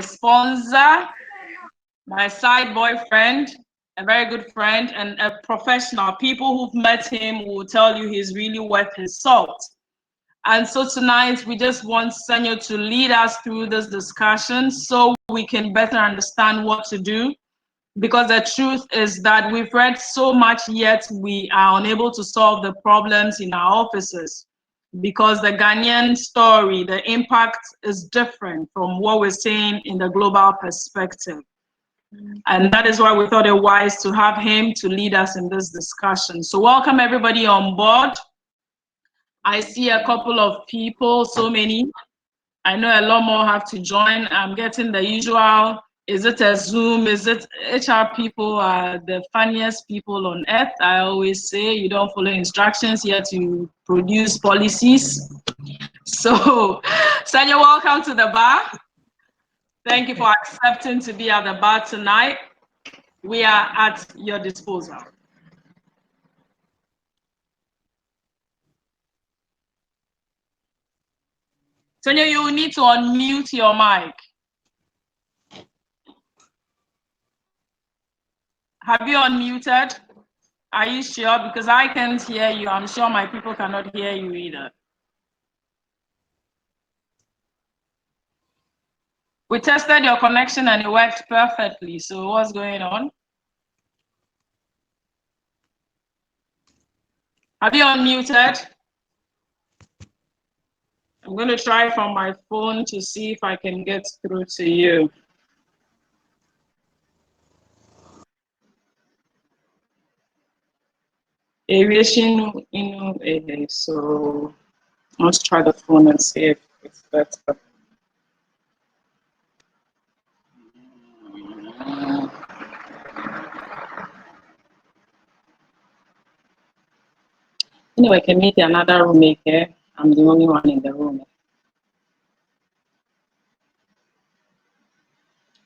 sponsor, my side boyfriend, a very good friend, and a professional. People who've met him will tell you he's really worth his salt. And so tonight, we just want Senyo to lead us through this discussion so we can better understand what to do. Because the truth is that we've read so much, yet we are unable to solve the problems in our offices. Because the Ghanaian story, the impact is different from what we're seeing in the global perspective. And that is why we thought it wise to have him to lead us in this discussion. So welcome everybody on board. I see a couple of people, so many. I know a lot more have to join. I'm getting the usual, is it a Zoom? Is it HR people are the funniest people on earth? I always say you don't follow instructions, yet you produce policies. So, Senyo, welcome to the bar. Thank you for accepting to be at the bar tonight. We are at your disposal. Senyo, you will need to unmute your mic. Have you unmuted? Are you sure? Because I can't hear you. I'm sure my people cannot hear you either. We tested your connection and it worked perfectly. So what's going on? Have you unmuted? I'm going to try from my phone to see if I can get through to you. Aviation, so let's try the phone and see if it's better. Anyway, I can meet another roommate here. I'm the only one in the room.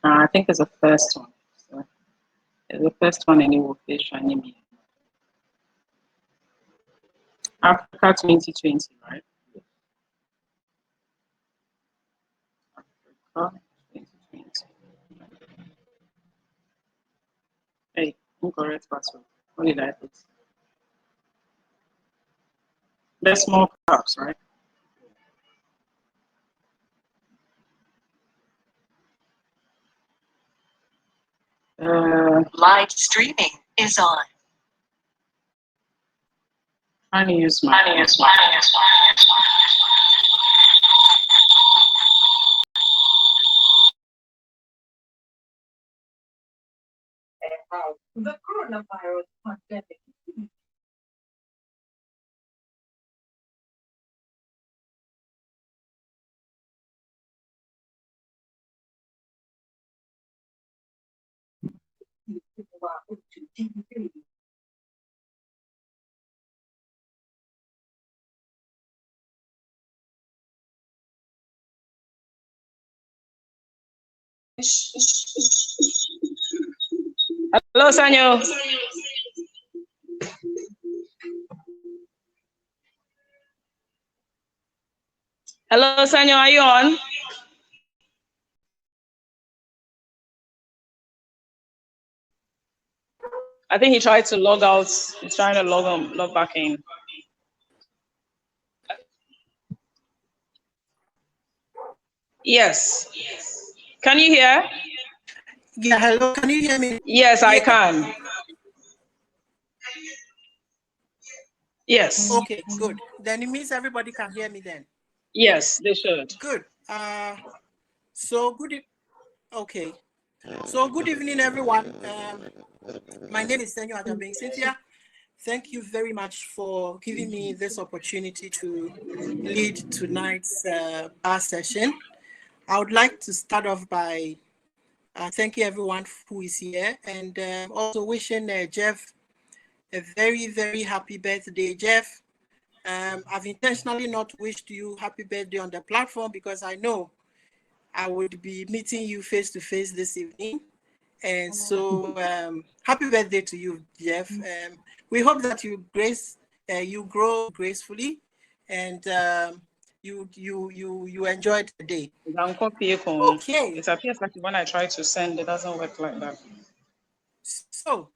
I think it's the first one. So it's the first one in the Africa 2020, right? Africa 2020. Hey, incorrect password. What did I put? There's small caps, right? Live streaming is on. Trying to use my. The coronavirus pandemic. Hello, Senyo. Hello, Senyo, are you on? I think he tried to log out. He's trying to log back in. Yes. Can you hear? Yeah, hello, can you hear me? Yes, I can. Yes. Okay, good. Then it means everybody can hear me then. Yes, they should. Good. So good. Okay. So good evening, everyone. My name is Senyo Adjabeng. Cynthia, thank you very much for giving me this opportunity to lead tonight's bar session. I would like to start off by thanking everyone who is here and also wishing Jeff a very, very happy birthday, Jeff. I've intentionally not wished you happy birthday on the platform because I know I would be meeting you face to face this evening. And so happy birthday to you, Jeff. We hope that you grow gracefully and you enjoyed the day. Okay. Okay. It appears like when I try to send, it doesn't work like that. So,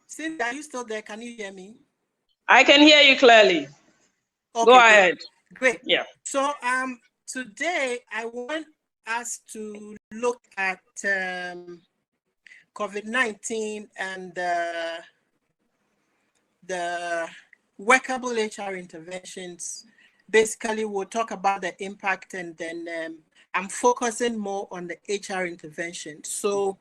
Cynthia, are you still there? Can you hear me? I can hear you clearly. Okay, Go good. ahead. Great. Yeah. So, today I want us to look at COVID-19 and the workable HR interventions. Basically, we'll talk about the impact, and then I'm focusing more on the HR intervention. So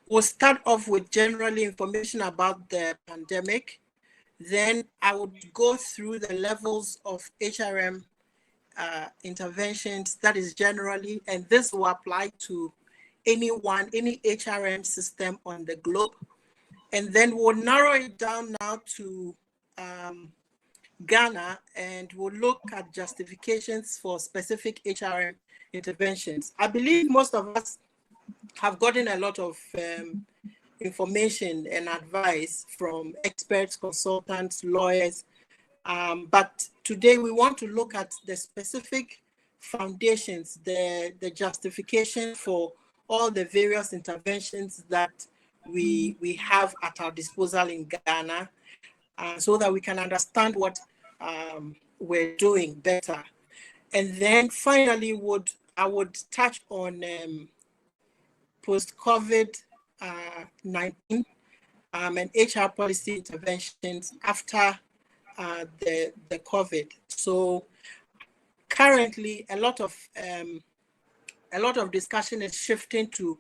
we'll start off with generally information about the pandemic. Then I would go through the levels of HRM interventions, that is generally, and this will apply to any HRM system on the globe. And then we'll narrow it down now to Ghana, and we'll look at justifications for specific HRM interventions. I believe most of us have gotten a lot of information and advice from experts, consultants, lawyers, but today we want to look at the specific foundations, the justification for all the various interventions that we have at our disposal in Ghana, so that we can understand what we're doing better. And then finally, I would touch on post-COVID-19 and HR policy interventions after the COVID. So currently, a lot of discussion is shifting to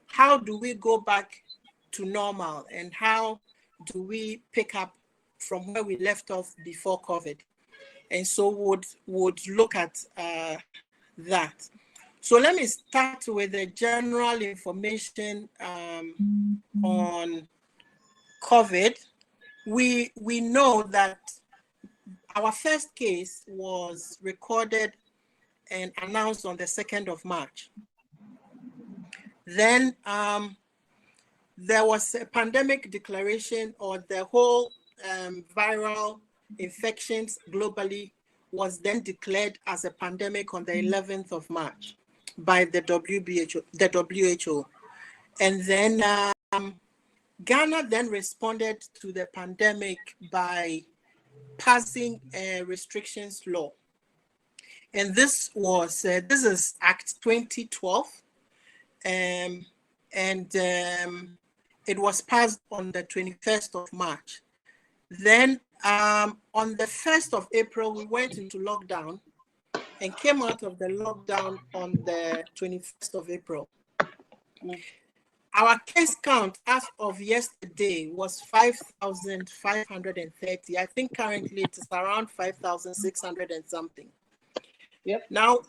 how do we go back to normal, and how do we pick up from where we left off before COVID. And so would look at that. So let me start with the general information on COVID. We know that our first case was recorded and announced on the 2nd of March. Then there was a pandemic declaration, or the whole viral infections globally was then declared as a pandemic on the 11th of March by the WHO. And then Ghana then responded to the pandemic by passing a restrictions law. And this is Act 2012. And it was passed on the 21st of March. Then on the 1st of April, we went into lockdown and came out of the lockdown on the 21st of April. Our case count as of yesterday was 5,530. I think currently it is around 5,600 and something. Yep. Now,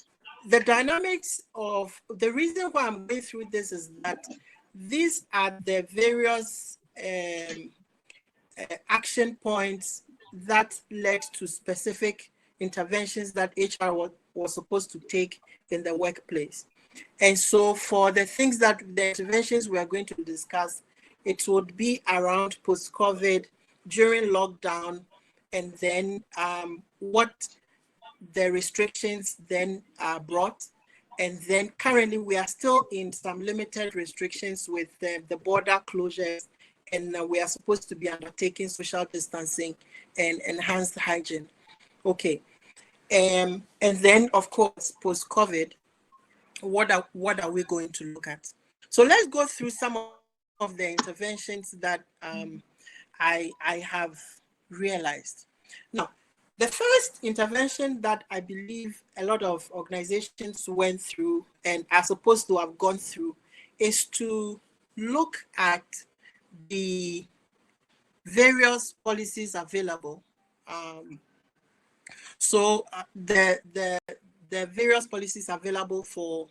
the dynamics of the reason why I'm going through this is that these are the various action points that led to specific interventions that HR was supposed to take in the workplace. And so for the things that the interventions we are going to discuss, it would be around post-COVID, during lockdown, and then what the restrictions then brought. And then currently we are still in some limited restrictions with the border closures, and we are supposed to be undertaking social distancing and enhanced hygiene. Okay. And then of course, post-COVID, what are we going to look at? So let's go through some of the interventions that I have realized. Now, the first intervention that I believe a lot of organizations went through and are supposed to have gone through is to look at the various policies available. The various policies available for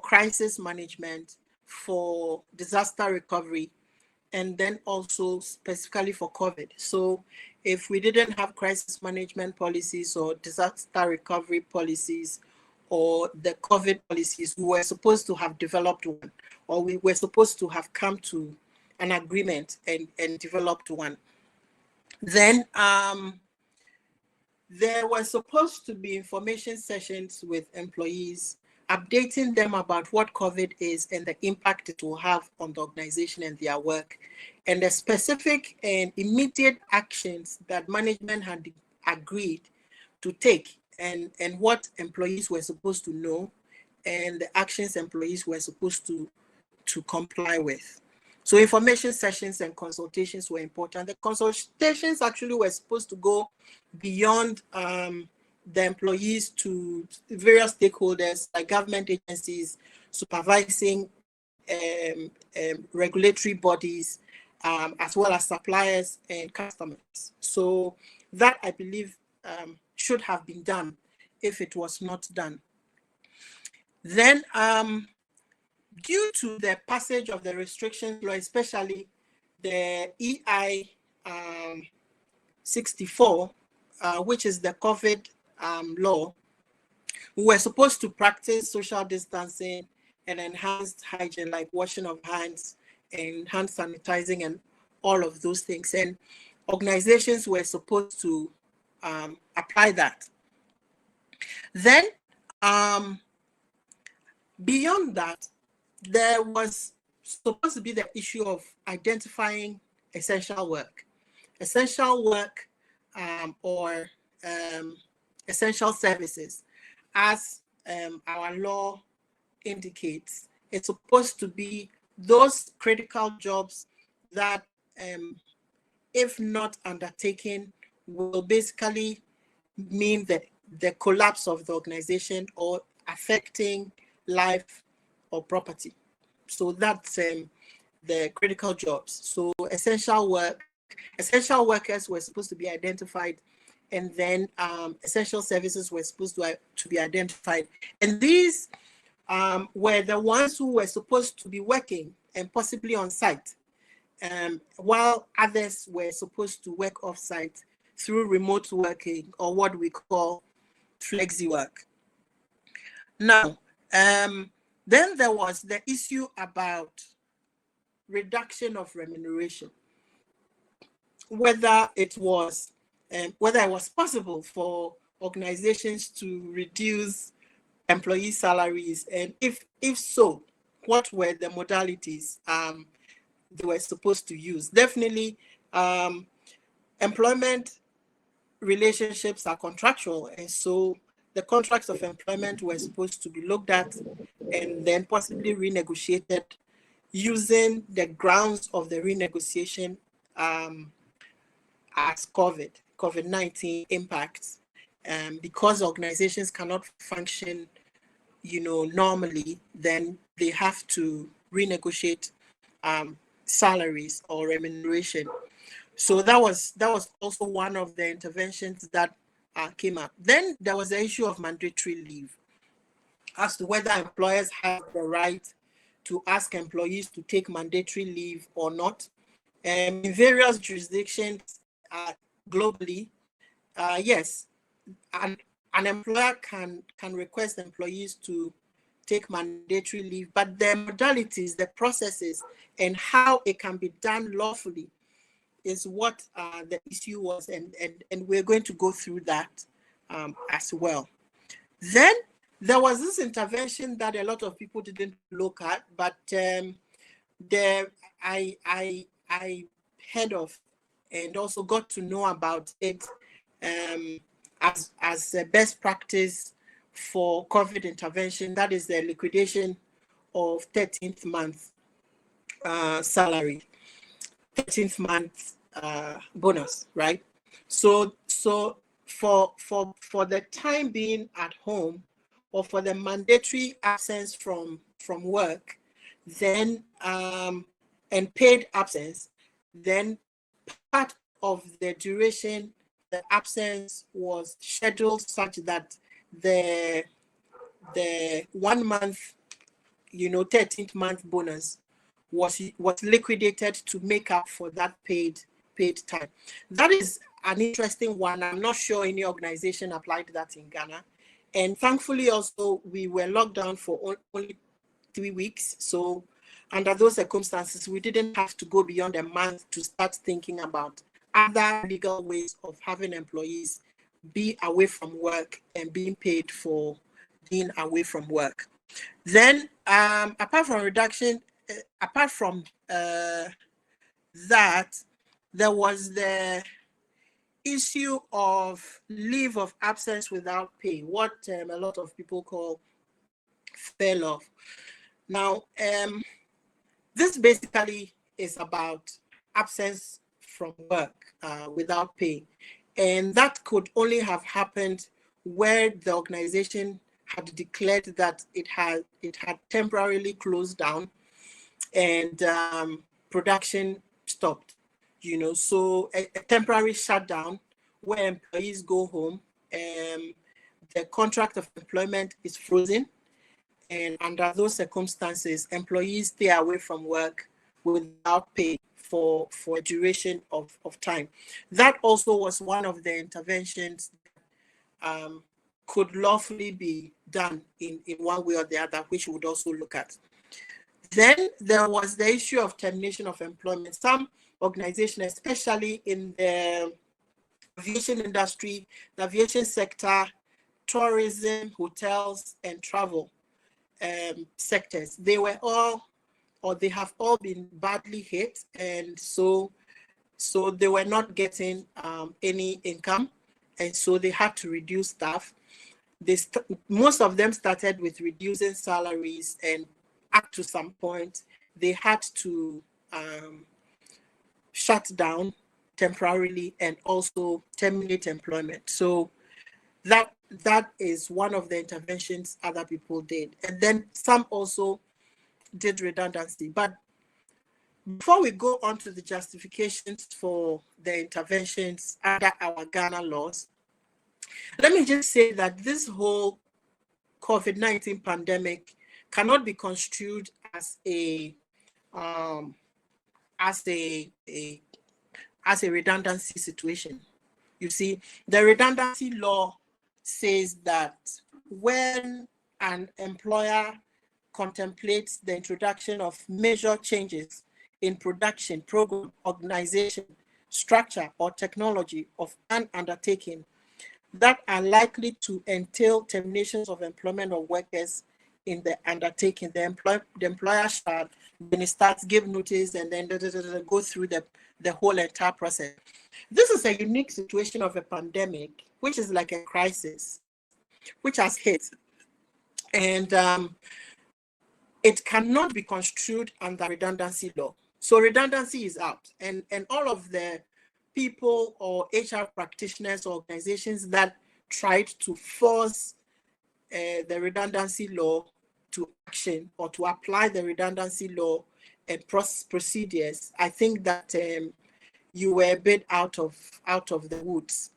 crisis management, for disaster recovery, and then also specifically for COVID. So if we didn't have crisis management policies or disaster recovery policies or the COVID policies, we were supposed to have developed one, or we were supposed to have come to an agreement and developed one. Then there were supposed to be information sessions with employees, updating them about what COVID is and the impact it will have on the organization and their work, and the specific and immediate actions that management had agreed to take, and what employees were supposed to know, and the actions employees were supposed to comply with. So information sessions and consultations were important. The consultations actually were supposed to go beyond the employees to various stakeholders like government agencies, supervising regulatory bodies, as well as suppliers and customers. So that, I believe, should have been done if it was not done. Then, due to the passage of the restrictions law, especially the EI 64, which is the COVID law, we were supposed to practice social distancing and enhanced hygiene, like washing of hands and hand sanitizing and all of those things. And organizations were supposed to apply that. Then, beyond that, there was supposed to be the issue of identifying essential work or essential services. As our law indicates, it's supposed to be those critical jobs that, if not undertaken, will basically mean that the collapse of the organization or affecting life or property. So that's the critical jobs. So essential workers were supposed to be identified, and then essential services were supposed to be identified. And these were the ones who were supposed to be working and possibly on site, while others were supposed to work off site through remote working, or what we call flexi work. Now, then there was the issue about reduction of remuneration, whether it was possible for organizations to reduce employee salaries, and if so, what were the modalities they were supposed to use. Definitely, employment relationships are contractual, and so the contracts of employment were supposed to be looked at and then possibly renegotiated using the grounds of the renegotiation as COVID-19 impacts, because organizations cannot function, normally, then they have to renegotiate salaries or remuneration. So that was also one of the interventions that came up. Then there was the issue of mandatory leave, as to whether employers have the right to ask employees to take mandatory leave or not. In various jurisdictions globally, yes, an employer can request employees to take mandatory leave, but the modalities, the processes, and how it can be done lawfully is what the issue was, and we're going to go through that as well. Then there was this intervention that a lot of people didn't look at, but I heard of and also got to know about it as a best practice for COVID intervention. That is the liquidation of 13th month salary, 13th month bonus, right? So for the time being at home, or for the mandatory absence from work, then and paid absence, then part of the duration, the absence was scheduled such that the 1 month, 13th month bonus was liquidated to make up for that paid time. That is an interesting one. I'm not sure any organization applied that in Ghana. And thankfully also, we were locked down for only 3 weeks. So under those circumstances, we didn't have to go beyond a month to start thinking about other legal ways of having employees be away from work and being paid for being away from work. Then, apart from reduction, apart from that, there was the issue of leave of absence without pay, what a lot of people call fell off. Now, this basically is about absence from work without pay. And that could only have happened where the organization had declared that it had temporarily closed down and production stopped. So a temporary shutdown where employees go home, the contract of employment is frozen, and under those circumstances, employees stay away from work without pay for a duration of time. That also was one of the interventions could lawfully be done in one way or the other, which we would also look at. Then there was the issue of termination of employment. Some organizations, especially in the aviation industry, the aviation sector, tourism, hotels, and travel sectors, they were all, or they have all been badly hit, and so they were not getting any income, and so they had to reduce staff. Most of them started with reducing salaries, and up to some point, they had to shut down temporarily and also terminate employment. So that is one of the interventions other people did. And then some also did redundancy. But before we go on to the justifications for the interventions under our Ghana laws, let me just say that this whole COVID-19 pandemic cannot be construed as a redundancy situation. You see, the redundancy law says that when an employer contemplates the introduction of major changes in production, program, organization, structure, or technology of an undertaking that are likely to entail terminations of employment of workers in the undertaking, the employer shall, when it starts, give notice and then go through the whole entire process. This is a unique situation of a pandemic, which is like a crisis, which has hit. And it cannot be construed under redundancy law. So redundancy is out. And all of the people or HR practitioners or organizations that tried to force the redundancy law to action or to apply the redundancy law and procedures, I think that you were a bit out of the woods.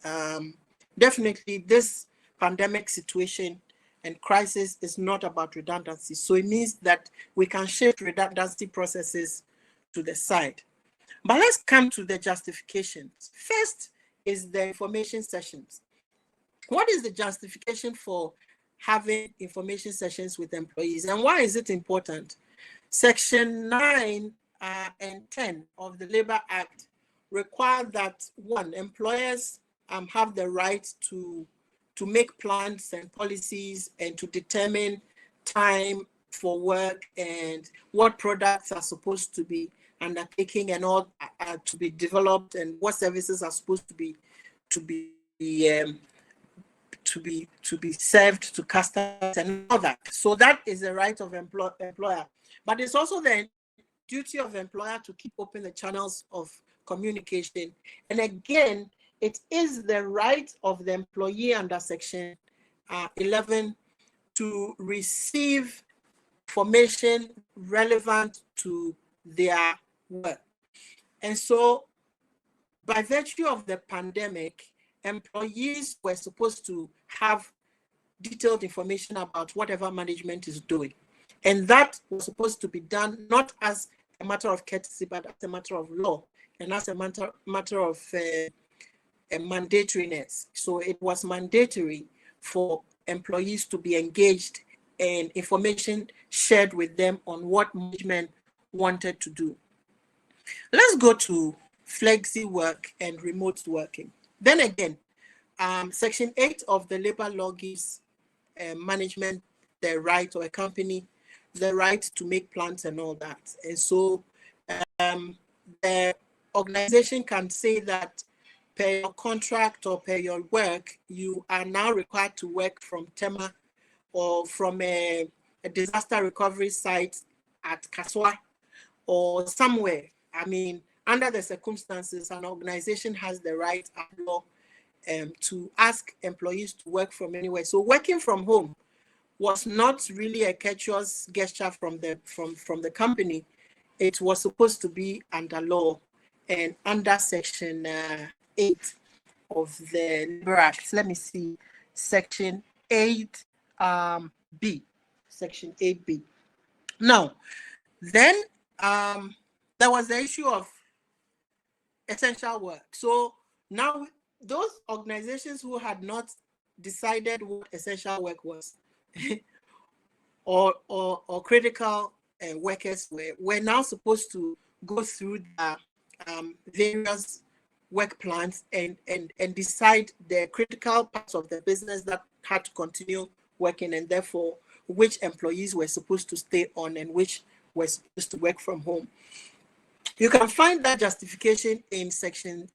Definitely, this pandemic situation and crisis is not about redundancy. So it means that we can shift redundancy processes to the side. But let's come to the justifications. First is the information sessions. What is the justification for having information sessions with employees, and why is it important? Section 9 and 10 of the Labor Act require that, one, employers have the right to make plans and policies and to determine time for work and what products are supposed to be undertaking and all to be developed and what services are supposed to be served to customers and all that. So that is the right of employer, but it's also the duty of employer to keep open the channels of communication. And again, it is the right of the employee under Section 11 to receive information relevant to their work. And so, by virtue of the pandemic, employees were supposed to have detailed information about whatever management is doing. And that was supposed to be done not as a matter of courtesy, but as a matter of law and as a matter of mandatoriness. So it was mandatory for employees to be engaged and information shared with them on what management wanted to do. Let's go to flexi work and remote working. Then again, Section 8 of the labor law gives management the right, or a company the right to make plans and all that. And so the organization can say that per your contract or per your work, you are now required to work from Tema or from a disaster recovery site at Kaswa or somewhere. I mean, under the circumstances, an organization has the right at law to ask employees to work from anywhere. So working from home was not really a courteous gesture from the company. It was supposed to be under law and under Section 8 of the Labor Act. Let me see, Section 8 B, Section 8B. Now, then there was the issue of essential work. So now those organizations who had not decided what essential work was or critical workers were now supposed to go through the various work plans and decide the critical parts of the business that had to continue working, and therefore which employees were supposed to stay on and which were supposed to work from home. You can find that justification in Section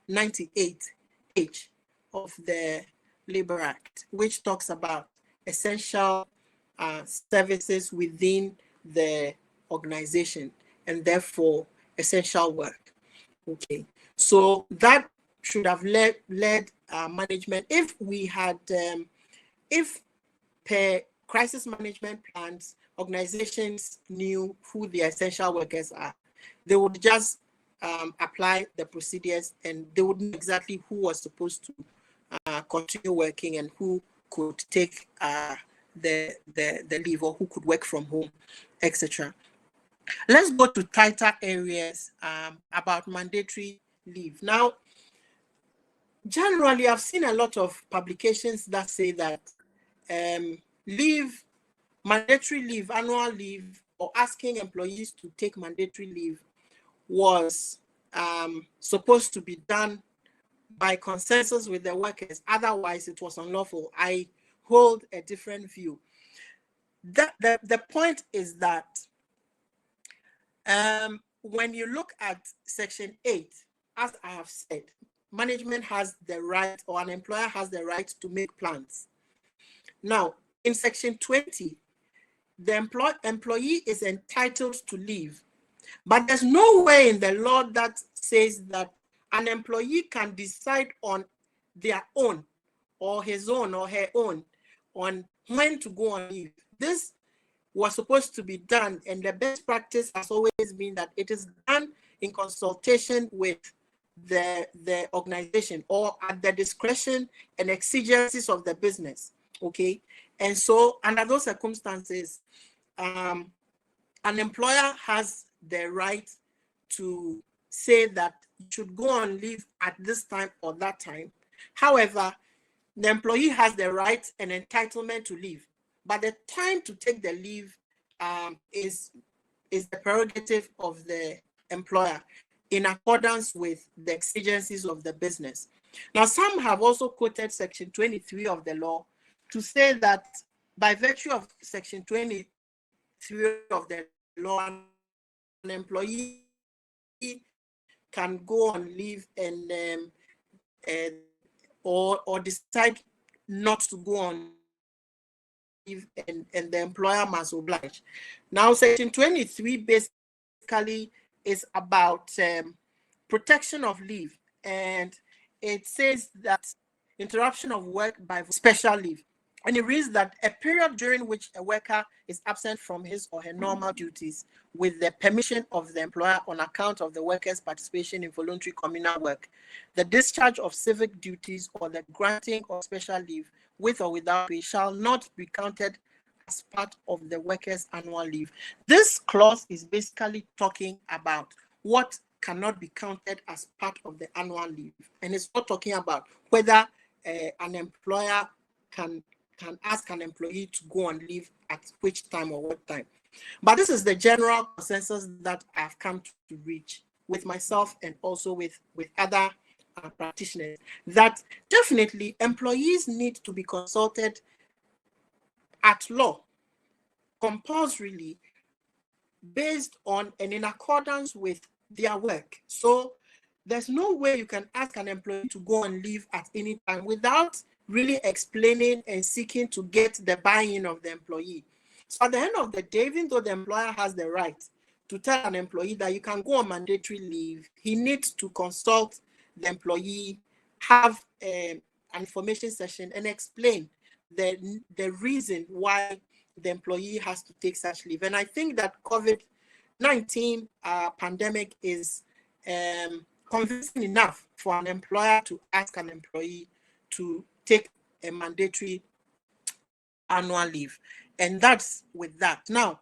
98H of the Labor Act, which talks about essential services within the organization and therefore essential work. Okay, so that should have led management, if we had, if per crisis management plans, organizations knew who the essential workers are, they would just apply the procedures and they would know exactly who was supposed to continue working and who could take the leave, or who could work from home, etc. Let's go to tighter areas about mandatory leave. Now, generally, I've seen a lot of publications that say that leave, mandatory leave, annual leave, or asking employees to take mandatory leave was supposed to be done by consensus with the workers. Otherwise, it was unlawful. I hold a different view. The point is that when you look at Section 8, as I have said, management has the right, or an employer has the right to make plans. Now, in Section 20, the employee is entitled to leave, but there's no way in the law that says that an employee can decide on their own, or his own or her own, on when to go on leave. This was supposed to be done, and the best practice has always been that it is done in consultation with the organization, or at the discretion and exigencies of the business. Okay, and so under those circumstances, an employer has the right to say that you should go on leave at this time or that time. However, the employee has the right and entitlement to leave, but the time to take the leave is the prerogative of the employer in accordance with the exigencies of the business. Now, some have also quoted Section 23 of the law to say that by virtue of Section 23 of the law, an employee can go on leave and or decide not to go on leave, and the employer must oblige. Now, Section 23 basically is about protection of leave, and it says that interruption of work by special leave. And it reads that a period during which a worker is absent from his or her normal duties with the permission of the employer on account of the worker's participation in voluntary communal work, the discharge of civic duties, or the granting of special leave with or without pay shall not be counted as part of the worker's annual leave. This clause is basically talking about what cannot be counted as part of the annual leave. And it's not talking about whether an employer can ask an employee to go on leave at which time or what time. But this is the general consensus that I've come to reach with myself and also with other practitioners, that definitely employees need to be consulted at law, compulsorily, based on and in accordance with their work. So there's no way you can ask an employee to go on leave at any time without really explaining and seeking to get the buy-in of the employee. So at the end of the day, even though the employer has the right to tell an employee that you can go on mandatory leave, he needs to consult the employee, have an information session, and explain the reason why the employee has to take such leave. And I think that COVID-19 pandemic is convincing enough for an employer to ask an employee to take a mandatory annual leave. And that's with that. Now,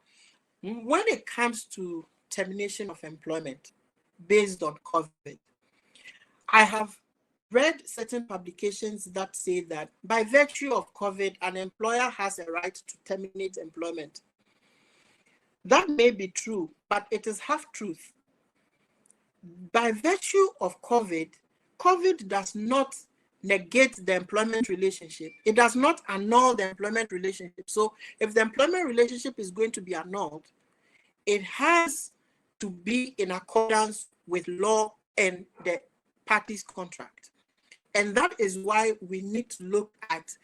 when it comes to termination of employment based on COVID, I have read certain publications that say that by virtue of COVID, an employer has a right to terminate employment. That may be true, but it is half truth. By virtue of COVID, COVID does not negate the employment relationship. It does not annul the employment relationship. So if the employment relationship is going to be annulled, it has to be in accordance with law and the parties' contract. And that is why we need to look at,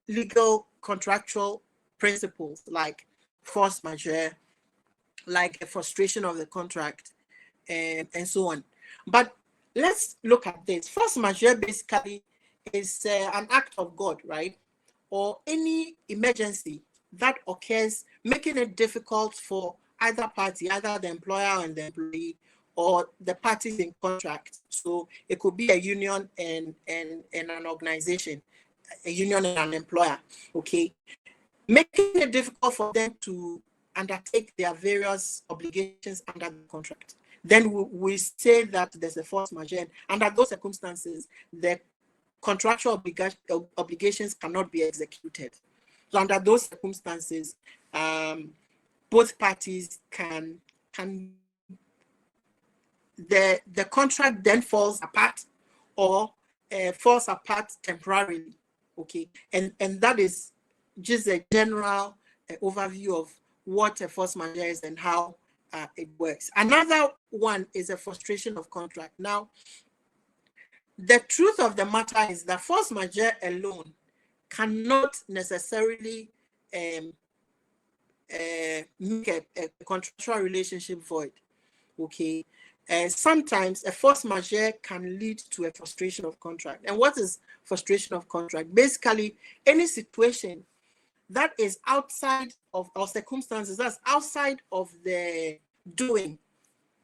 legal contractual principles like force majeure, like a frustration of the contract, and so on. But let's look at this. Force majeure basically is an act of God, right? Or any emergency that occurs, making it difficult for either party, either the employer and the employee, or the parties in contract. So it could be a union and an organization, a union and an employer, okay? Making it difficult for them to undertake their various obligations under the contract. Then we say that there's a force majeure. Under those circumstances, the contractual obligations cannot be executed. So under those circumstances, both parties can the contract then falls apart, or falls apart temporarily. Okay, and that is just a general overview of what a force majeure is and how it works. Another one is a frustration of contract. Now, the truth of the matter is that force majeure alone cannot necessarily make a contractual relationship void. Okay, sometimes a force majeure can lead to a frustration of contract. And what is frustration of contract? Basically, any situation that is outside of, or circumstances that's outside of the doing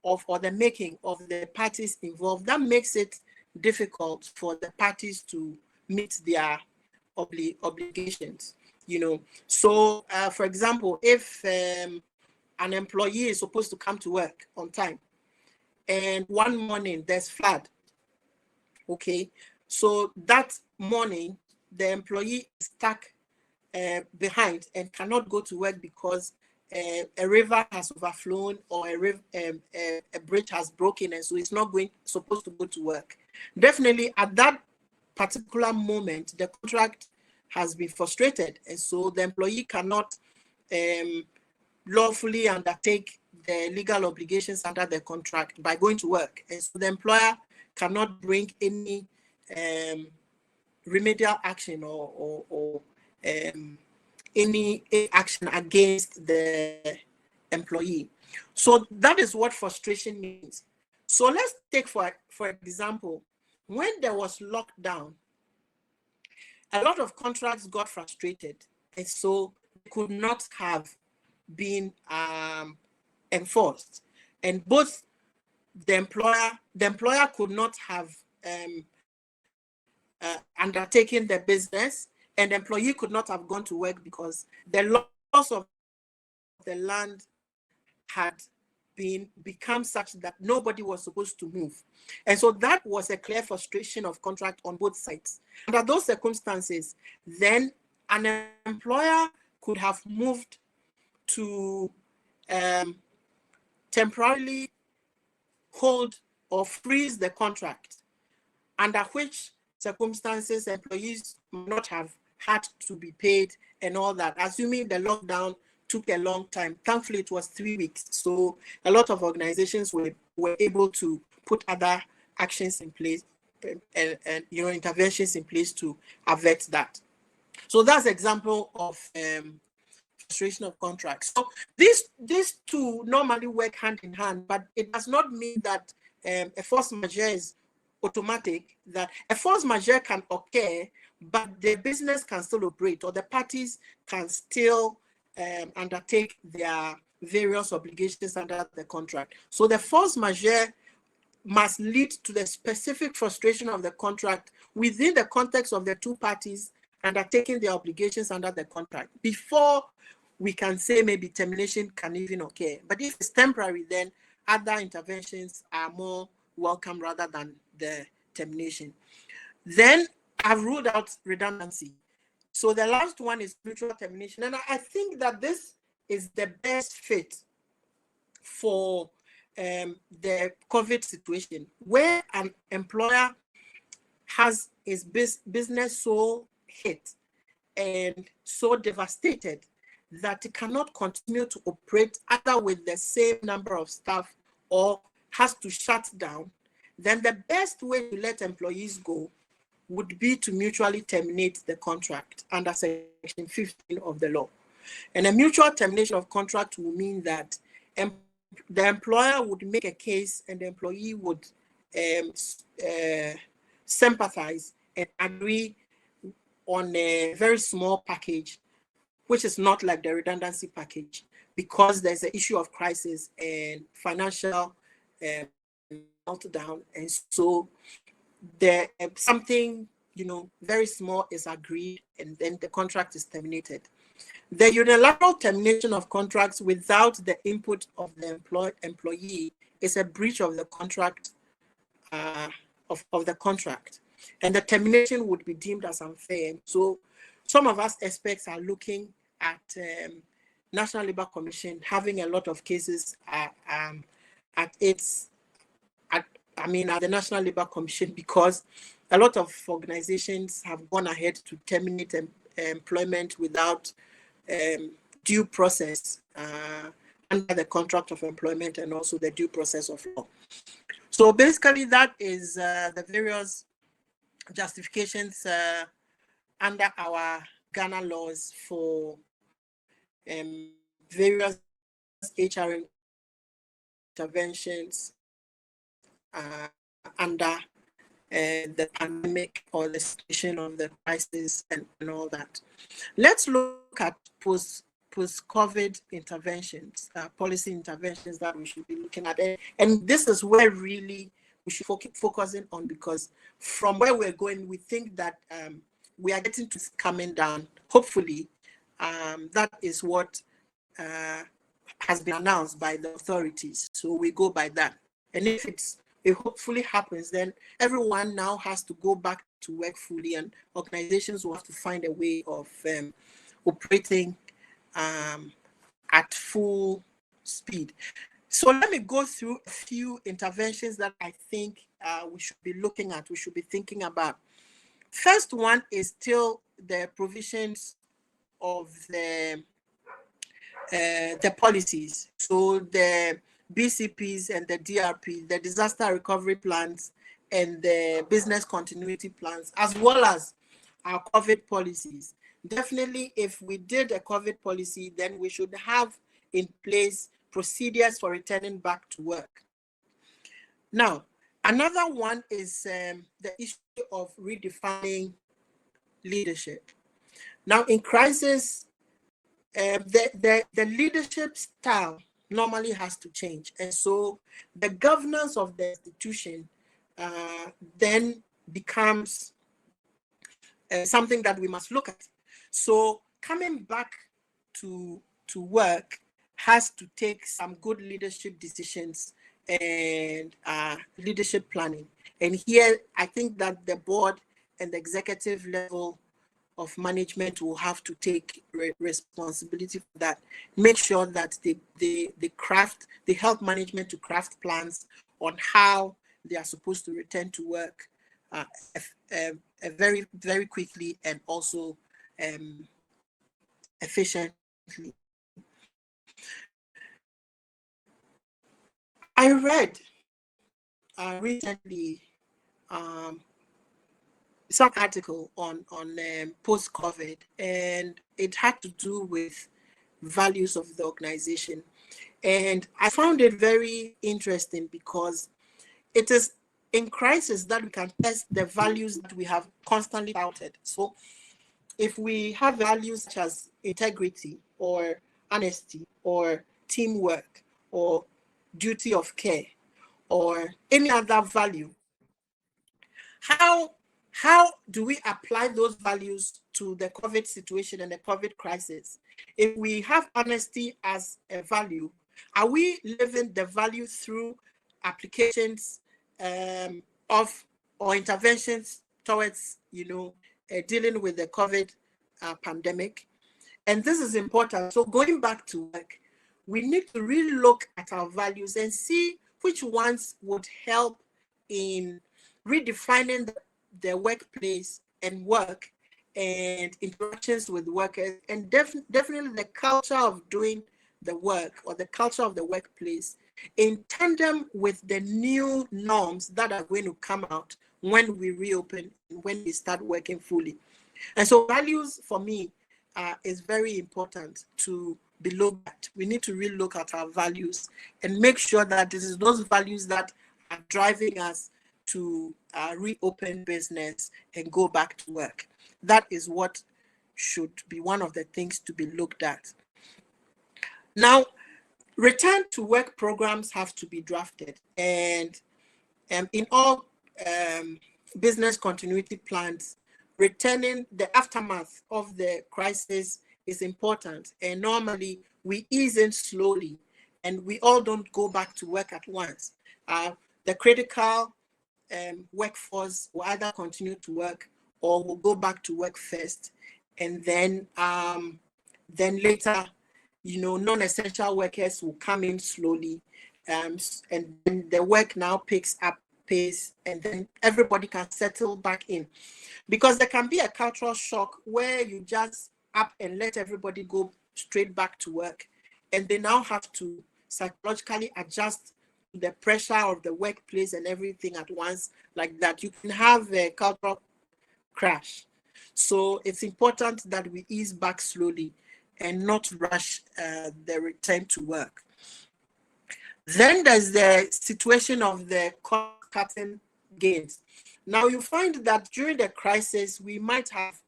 of or the making of the parties involved, that makes it difficult for the parties to meet their obligations. So for example, if an employee is supposed to come to work on time, and one morning there's flood, okay, so that morning the employee is stuck behind and cannot go to work because a river has overflown, or a bridge has broken, and so it's not supposed to go to work. Definitely at that particular moment, the contract has been frustrated, and so the employee cannot lawfully undertake the legal obligations under the contract by going to work, and so the employer cannot bring any remedial action or any action against the employee. So that is what frustration means. So let's take for example, when there was lockdown, a lot of contracts got frustrated, and so could not have been enforced, and both the employer could not have undertaken the business, and the employee could not have gone to work because the loss of the land had become such that nobody was supposed to move. And so that was a clear frustration of contract on both sides. Under those circumstances, then an employer could have moved to temporarily hold or freeze the contract, under which circumstances employees might not have had to be paid and all that, assuming the lockdown took a long time. Thankfully, it was 3 weeks. So a lot of organizations were able to put other actions in place and interventions in place to avert that. So that's an example of frustration of contracts. So these two normally work hand in hand, but it does not mean that a force majeure is automatic. That a force majeure can occur, but the business can still operate, or the parties can still undertake their various obligations under the contract. So the force majeure must lead to the specific frustration of the contract within the context of the two parties undertaking their obligations under the contract before we can say maybe termination can even occur. But if it's temporary, then other interventions are more welcome rather than the termination. Then I've ruled out redundancy. So the last one is mutual termination. And I think that this is the best fit for the COVID situation, where an employer has his business so hit and so devastated that it cannot continue to operate either with the same number of staff or has to shut down, then the best way to let employees go would be to mutually terminate the contract under Section 15 of the law. And a mutual termination of contract will mean that the employer would make a case and the employee would sympathize and agree on a very small package, which is not like the redundancy package, because there's an issue of crisis and financial meltdown. And so there something very small is agreed, and then the contract is terminated. The unilateral termination of contracts without the input of the employee is a breach of the contract, of the contract, and the termination would be deemed as unfair. So some of us experts are looking at National Labour Commission having a lot of cases at the National Labour Commission, because a lot of organizations have gone ahead to terminate employment without due process under the contract of employment and also the due process of law. So basically that is the various justifications under our Ghana laws for various HRM interventions under the pandemic or the situation of the crisis and all that. Let's look at post-COVID interventions, policy interventions that we should be looking at. And this is where really we should focusing on, because from where we're going, we think that we are getting to coming down. Hopefully, that is what has been announced by the authorities. So we go by that. And if it hopefully happens, then everyone now has to go back to work fully, and organizations will have to find a way of operating at full speed. So let me go through a few interventions that I think we should be looking at, we should be thinking about. First one is still the provisions of the policies. So the BCPs and the DRP, the disaster recovery plans and the business continuity plans, as well as our COVID policies. Definitely, if we did a COVID policy, then we should have in place procedures for returning back to work. Now, another one is the issue of redefining leadership. Now, in crisis, the leadership style normally has to change. And so the governance of the institution then becomes something that we must look at. So coming back to work has to take some good leadership decisions and leadership planning. And here, I think that the board and the executive level of management will have to take responsibility for that. Make sure that they help management to craft plans on how they are supposed to return to work very, very quickly and also efficiently. I read recently some article on post-COVID, and it had to do with values of the organization. And I found it very interesting because it is in crisis that we can test the values that we have constantly touted. So if we have values such as integrity or honesty or teamwork or duty of care or any other value, how do we apply those values to the COVID situation and the COVID crisis? If we have honesty as a value, are we living the value through applications of or interventions towards, dealing with the COVID pandemic? And this is important. So going back to work, we need to really look at our values and see which ones would help in redefining the workplace and work and interactions with workers, and definitely the culture of doing the work or the culture of the workplace in tandem with the new norms that are going to come out when we reopen, when we start working fully. And so values for me is very important to be looked at. We need to really look at our values and make sure that this is those values that are driving us to reopen business and go back to work. That is what should be one of the things to be looked at. Now, return to work programs have to be drafted, and in all business continuity plans, returning the aftermath of the crisis is important. And normally we ease in slowly and we all don't go back to work at once. The critical workforce will either continue to work or will go back to work first, and then later, non-essential workers will come in slowly, and then the work now picks up pace, and then everybody can settle back in, because there can be a cultural shock where you just up and let everybody go straight back to work, and they now have to psychologically adjust to the pressure of the workplace and everything at once. Like that, you can have a cultural crash. So it's important that we ease back slowly and not rush the return to work. Then there's the situation of the cost-cutting gains. Now you find that during the crisis, we might have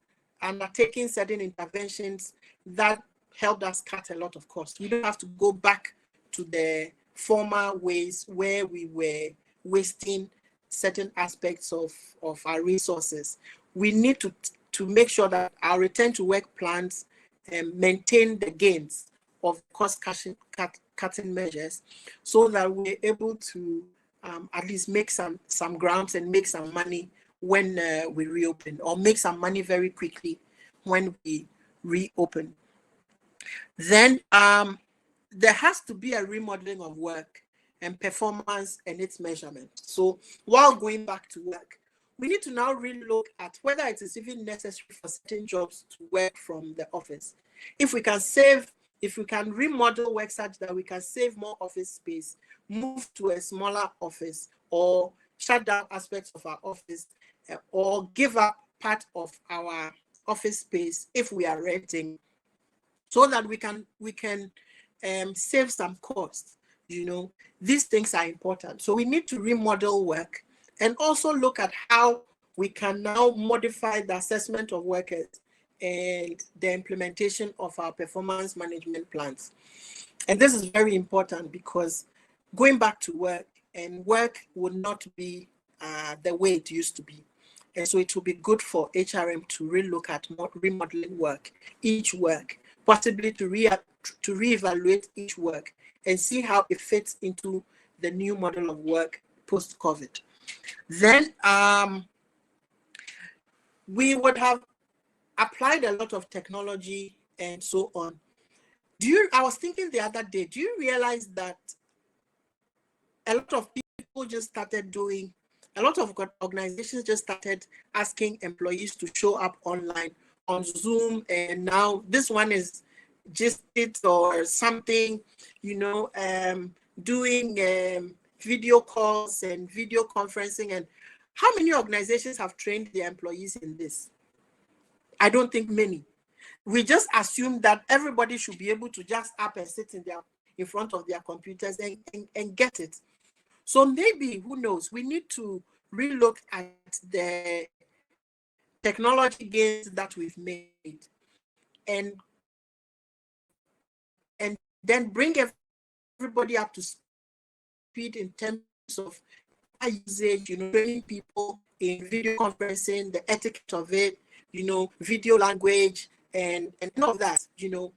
undertaken certain interventions that helped us cut a lot of costs. We don't have to go back to the former ways where we were wasting certain aspects of our resources. We need to make sure that our return to work plans maintain the gains of cost-cutting measures, so that we're able to at least make some grounds and make some money when we reopen, or make some money very quickly when we reopen. Then there has to be a remodeling of work and performance and its measurement. So while going back to work, we need to now really look at whether it is even necessary for certain jobs to work from the office. If we can remodel work such that we can save more office space, move to a smaller office, or shut down aspects of our office, or give up part of our office space if we are renting, so that we can save some costs. These things are important. So we need to remodel work and also look at how we can now modify the assessment of workers and the implementation of our performance management plans. And this is very important, because going back to work would not be the way it used to be. And so it will be good for HRM to relook at remodeling each work, possibly to reevaluate each work and see how it fits into the new model of work post-COVID. Then we would have applied a lot of technology and so on. I was thinking the other day, do you realize that a lot of people just started doing, a lot of organizations just started asking employees to show up online on Zoom, and now this one is just it or something, you know, doing video calls and video conferencing. And how many organizations have trained their employees in this? I don't think many. We just assume that everybody should be able to just up and sit in front of their computers and get it. So maybe, who knows, we need to relook at the technology gains that we've made and then bring everybody up to speed in terms of usage, you know, training people in video conferencing, the etiquette of it, you know, video language and all of that, you know,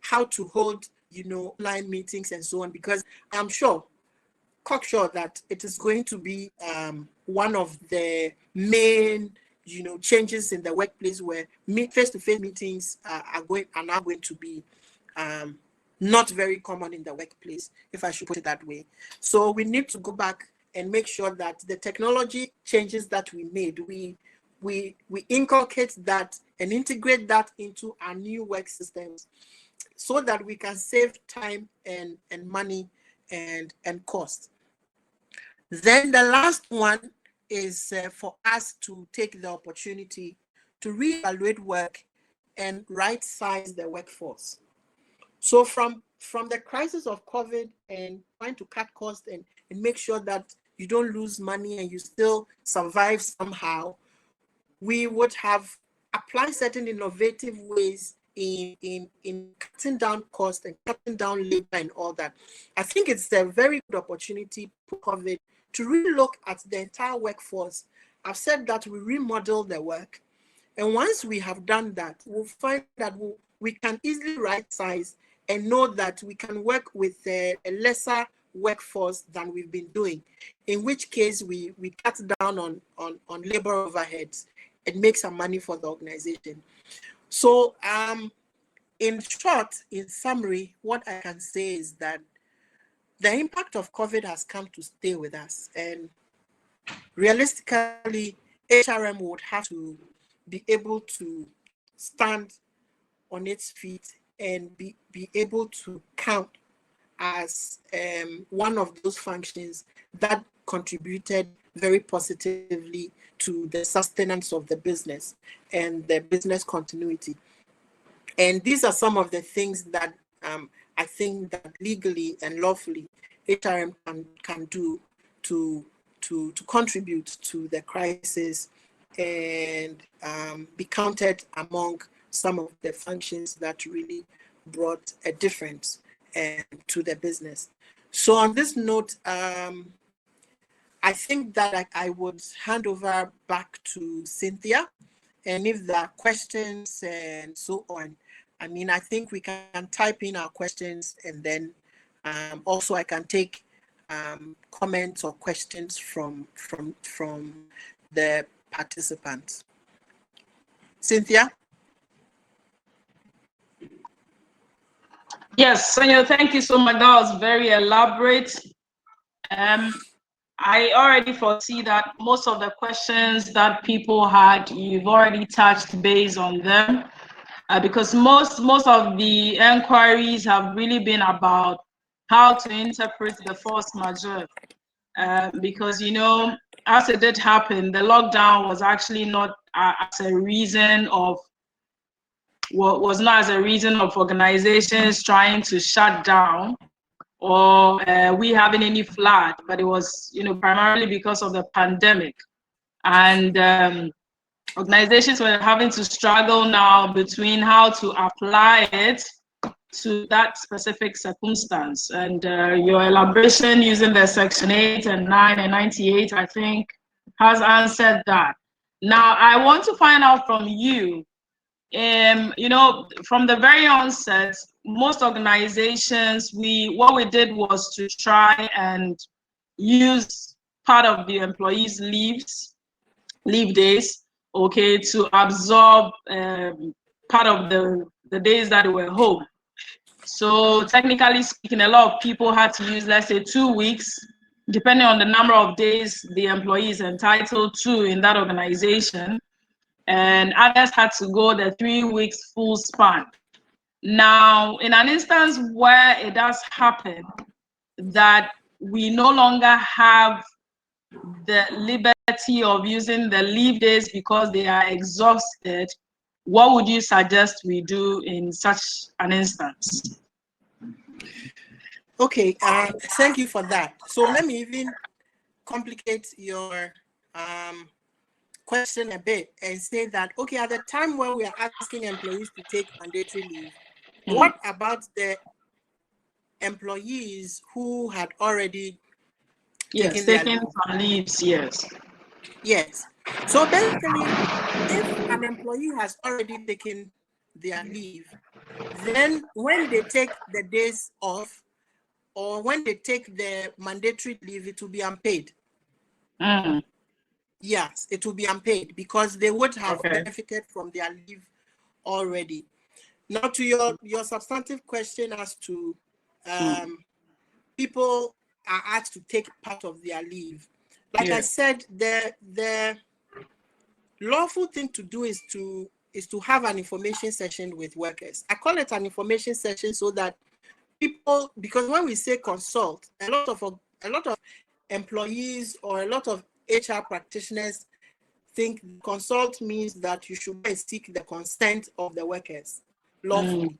how to hold, you know, online meetings and so on, because I'm cocksure that it is going to be one of the main, you know, changes in the workplace, where face-to-face meetings are now going to be not very common in the workplace, if I should put it that way. So we need to go back and make sure that the technology changes that we made, we inculcate that and integrate that into our new work systems, so that we can save time and money and cost. Then the last one is for us to take the opportunity to reevaluate work and right-size the workforce. So from the crisis of COVID and trying to cut costs and make sure that you don't lose money and you still survive somehow, we would have applied certain innovative ways in cutting down costs and cutting down labor and all that. I think it's a very good opportunity for COVID to really look at the entire workforce. I've said that we remodel the work, and once we have done that, we'll find that we can easily right size and know that we can work with a lesser workforce than we've been doing, in which case we cut down on labor overheads and make some money for the organization. So in short, in summary, what I can say is that the impact of COVID has come to stay with us, and realistically, HRM would have to be able to stand on its feet and be able to count as one of those functions that contributed very positively to the sustenance of the business and the business continuity. And these are some of the things that I think that legally and lawfully HRM can do to contribute to the crisis and be counted among some of the functions that really brought a difference to the business. So on this note, I think that I would hand over back to Cynthia, and if there are questions and so on, I mean, I think we can type in our questions, and then also I can take comments or questions from the participants. Cynthia? Yes, Senyo, thank you so much. That was very elaborate. I already foresee that most of the questions that people had, you've already touched base on them, because most of the inquiries have really been about how to interpret the force majeure. Because, you know, as it did happen, the lockdown was actually not as a reason of organizations trying to shut down or we having any flood, but it was, you know, primarily because of the pandemic. And organizations were having to struggle now between how to apply it to that specific circumstance. And your elaboration using the Section 8 and 9 and 98, I think, has answered that. Now, I want to find out from you, you know, from the very onset, most organizations, what we did was to try and use part of the employees' leave days, okay, to absorb part of the days that they were home. So technically speaking, a lot of people had to use, let's say, 2 weeks depending on the number of days the employee is entitled to in that organization. And others had to go the 3 weeks full span. Now, in an instance where it does happen that we no longer have the liberty of using the leave days because they are exhausted, what would you suggest we do in such an instance? Okay, thank you for that. So let me even complicate your question a bit and say that, okay, at the time when we are asking employees to take mandatory leave, what about the employees who had already taken their leave? Some leaves, yes. Yes. So basically, if an employee has already taken their leave, then when they take the days off or when they take the mandatory leave, it will be unpaid. Yes, it will be unpaid because they would have benefited from their leave already. Now to your substantive question as to people are asked to take part of their leave. Like I said, the lawful thing to do is to have an information session with workers. I call it an information session so that people, because when we say consult, a lot of employees or a lot of HR practitioners think consult means that you should seek the consent of the workers lawfully.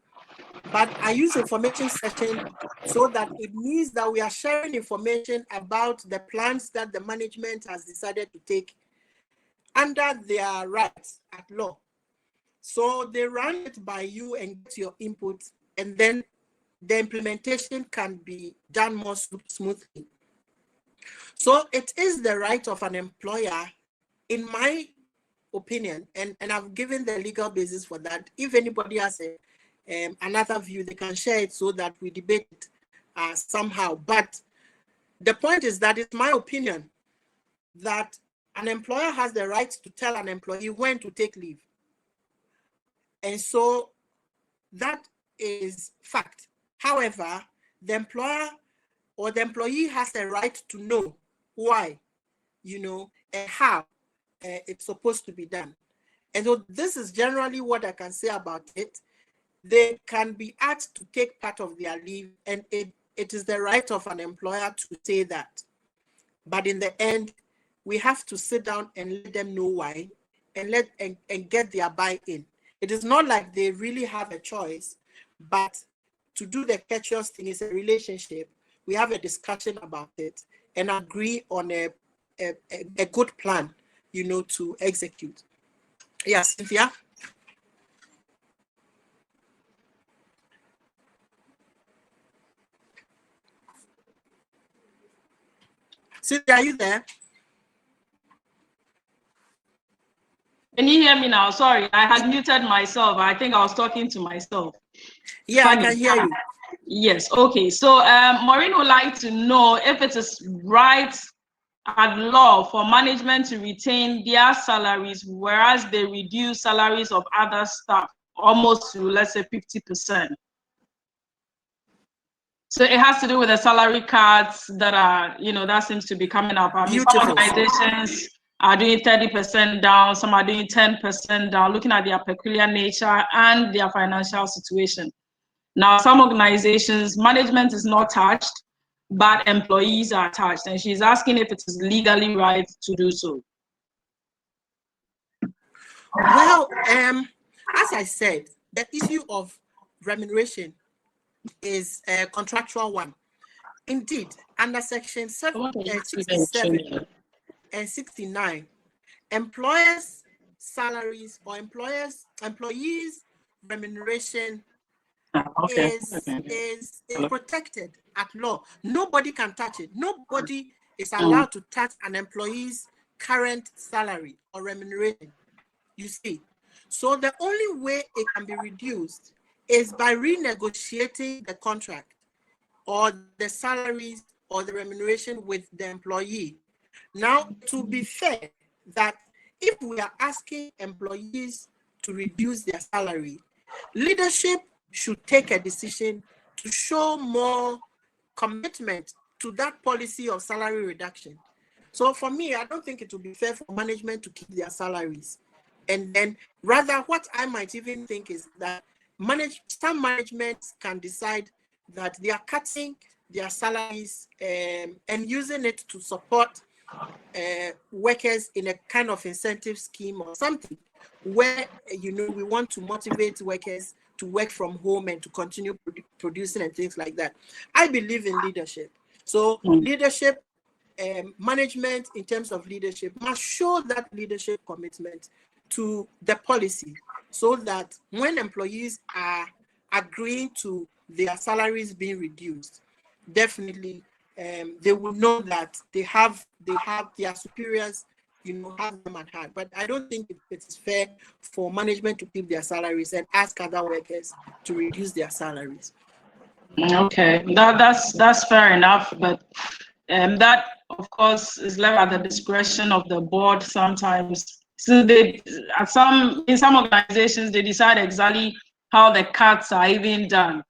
But I use information session so that it means that we are sharing information about the plans that the management has decided to take under their rights at law. So they run it by you and get your input, and then the implementation can be done more smoothly. So it is the right of an employer, in my opinion, and I've given the legal basis for that. If anybody has another view, they can share it so that we debate it somehow. But the point is that it's my opinion that an employer has the right to tell an employee when to take leave. And so that is fact. However, the employer or the employee has the right to know why, and how it's supposed to be done. And so this is generally what I can say about it. They can be asked to take part of their leave, and it is the right of an employer to say that. But in the end, we have to sit down and let them know why and get their buy-in. It is not like they really have a choice, but to do the courteous thing is a relationship. We have a discussion about it and agree on a good plan, to execute. Yes, Cynthia? Cynthia, are you there? Can you hear me now? Sorry, I had muted myself. I think I was talking to myself. Yeah, funny. I can hear you. Yes, okay. So Maureen would like to know if it is right at law for management to retain their salaries, whereas they reduce salaries of other staff almost to, let's say, 50%. So it has to do with the salary cuts that are, that seems to be coming up. I mean, some organizations are doing 30% down, some are doing 10% down, looking at their peculiar nature and their financial situation. Now, some organizations, management is not touched, but employees are touched. And she's asking if it is legally right to do so. Well, as I said, the issue of remuneration is a contractual one. Indeed, under section 67 and 69, employers' salaries or employees' remuneration is protected at law. Nobody can touch it. Nobody is allowed to touch an employee's current salary or remuneration. You see, so the only way it can be reduced is by renegotiating the contract or the salaries or the remuneration with the employee. Now, to be fair, that if we are asking employees to reduce their salary, leadership should take a decision to show more commitment to that policy of salary reduction. So for me, I don't think it would be fair for management to keep their salaries. And then rather what I might even think is that some managements can decide that they are cutting their salaries and using it to support workers in a kind of incentive scheme or something where, you know, we want to motivate workers to work from home and to continue producing and things like that. I believe in leadership. So leadership, management in terms of leadership must show that leadership commitment to the policy so that when employees are agreeing to their salaries being reduced, definitely they will know that they have their superiors, you know, have them at heart. But I don't think it is fair for management to keep their salaries and ask other workers to reduce their salaries. Okay, that's fair enough, but that of course is left at the discretion of the board sometimes. So in some organizations they decide exactly how the cuts are even done,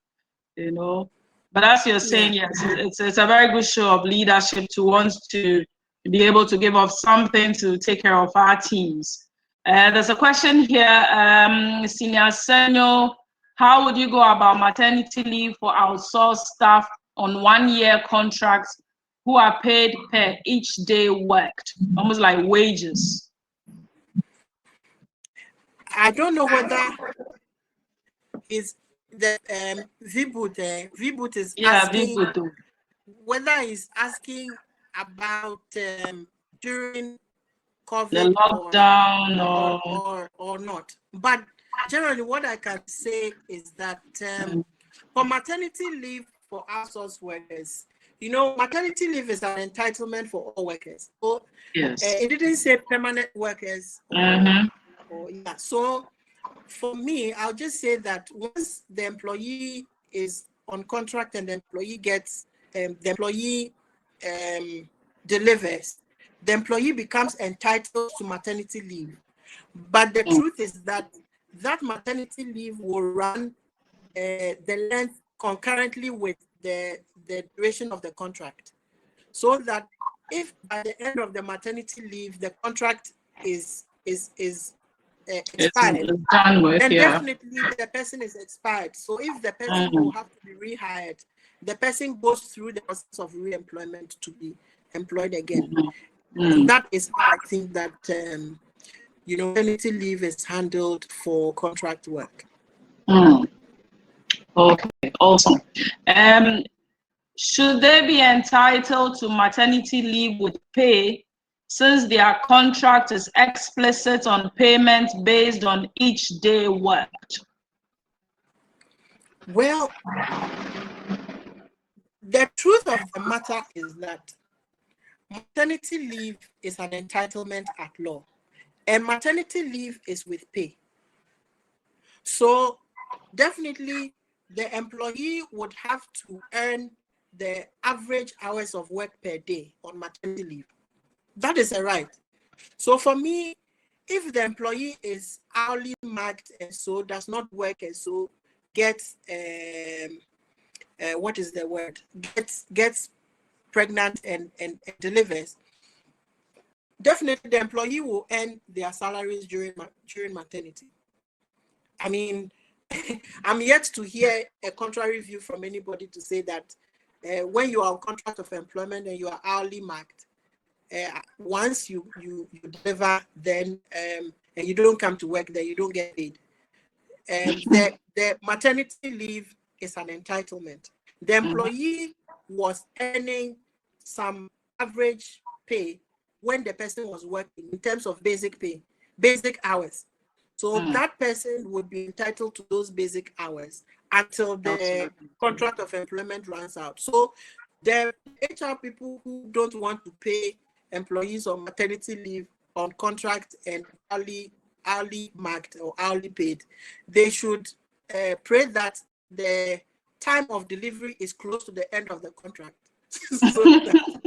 you know. But as you're saying, yes, it's a very good show of leadership to want to be able to give up something to take care of our teams. There's a question here, Senior Senyo, how would you go about maternity leave for outsourced staff on 1-year contracts who are paid per each day worked, almost like wages? I don't know whether is the Vboot is asking whether he's asking about during COVID the lockdown or not. But generally, what I can say is that for maternity leave for outsourced workers, you know, maternity leave is an entitlement for all workers. So yes, it didn't say permanent workers. So for me, I'll just say that once the employee is on contract and the employee gets the employee delivers, the employee becomes entitled to maternity leave. But the truth is that that maternity leave will run the length concurrently with the duration of the contract. So that if by the end of the maternity leave the contract is expired, then definitely the person is expired. So if the person will have to be rehired, the person goes through the process of re-employment to be employed again. And that is how I think that you know, maternity leave is handled for contract work. Okay, awesome. Should they be entitled to maternity leave with pay since their contract is explicit on payment based on each day worked? Well, the truth of the matter is that maternity leave is an entitlement at law, and maternity leave is with pay. So definitely the employee would have to earn the average hours of work per day on maternity leave. That is a right. So for me, if the employee is hourly marked and so does not work and so gets what is the word? Gets pregnant and delivers, definitely the employee will earn their salaries during maternity. I mean, I'm yet to hear a contrary view from anybody to say that when you are on contract of employment and you are hourly marked, once you deliver, then and you don't come to work, then you don't get paid. The maternity leave is an entitlement. The employee was earning some average pay when the person was working in terms of basic pay, basic hours. So that person would be entitled to those basic hours until the contract of employment runs out. So the HR people who don't want to pay employees on maternity leave on contract and hourly marked or hourly paid, they should pray that the time of delivery is close to the end of the contract so that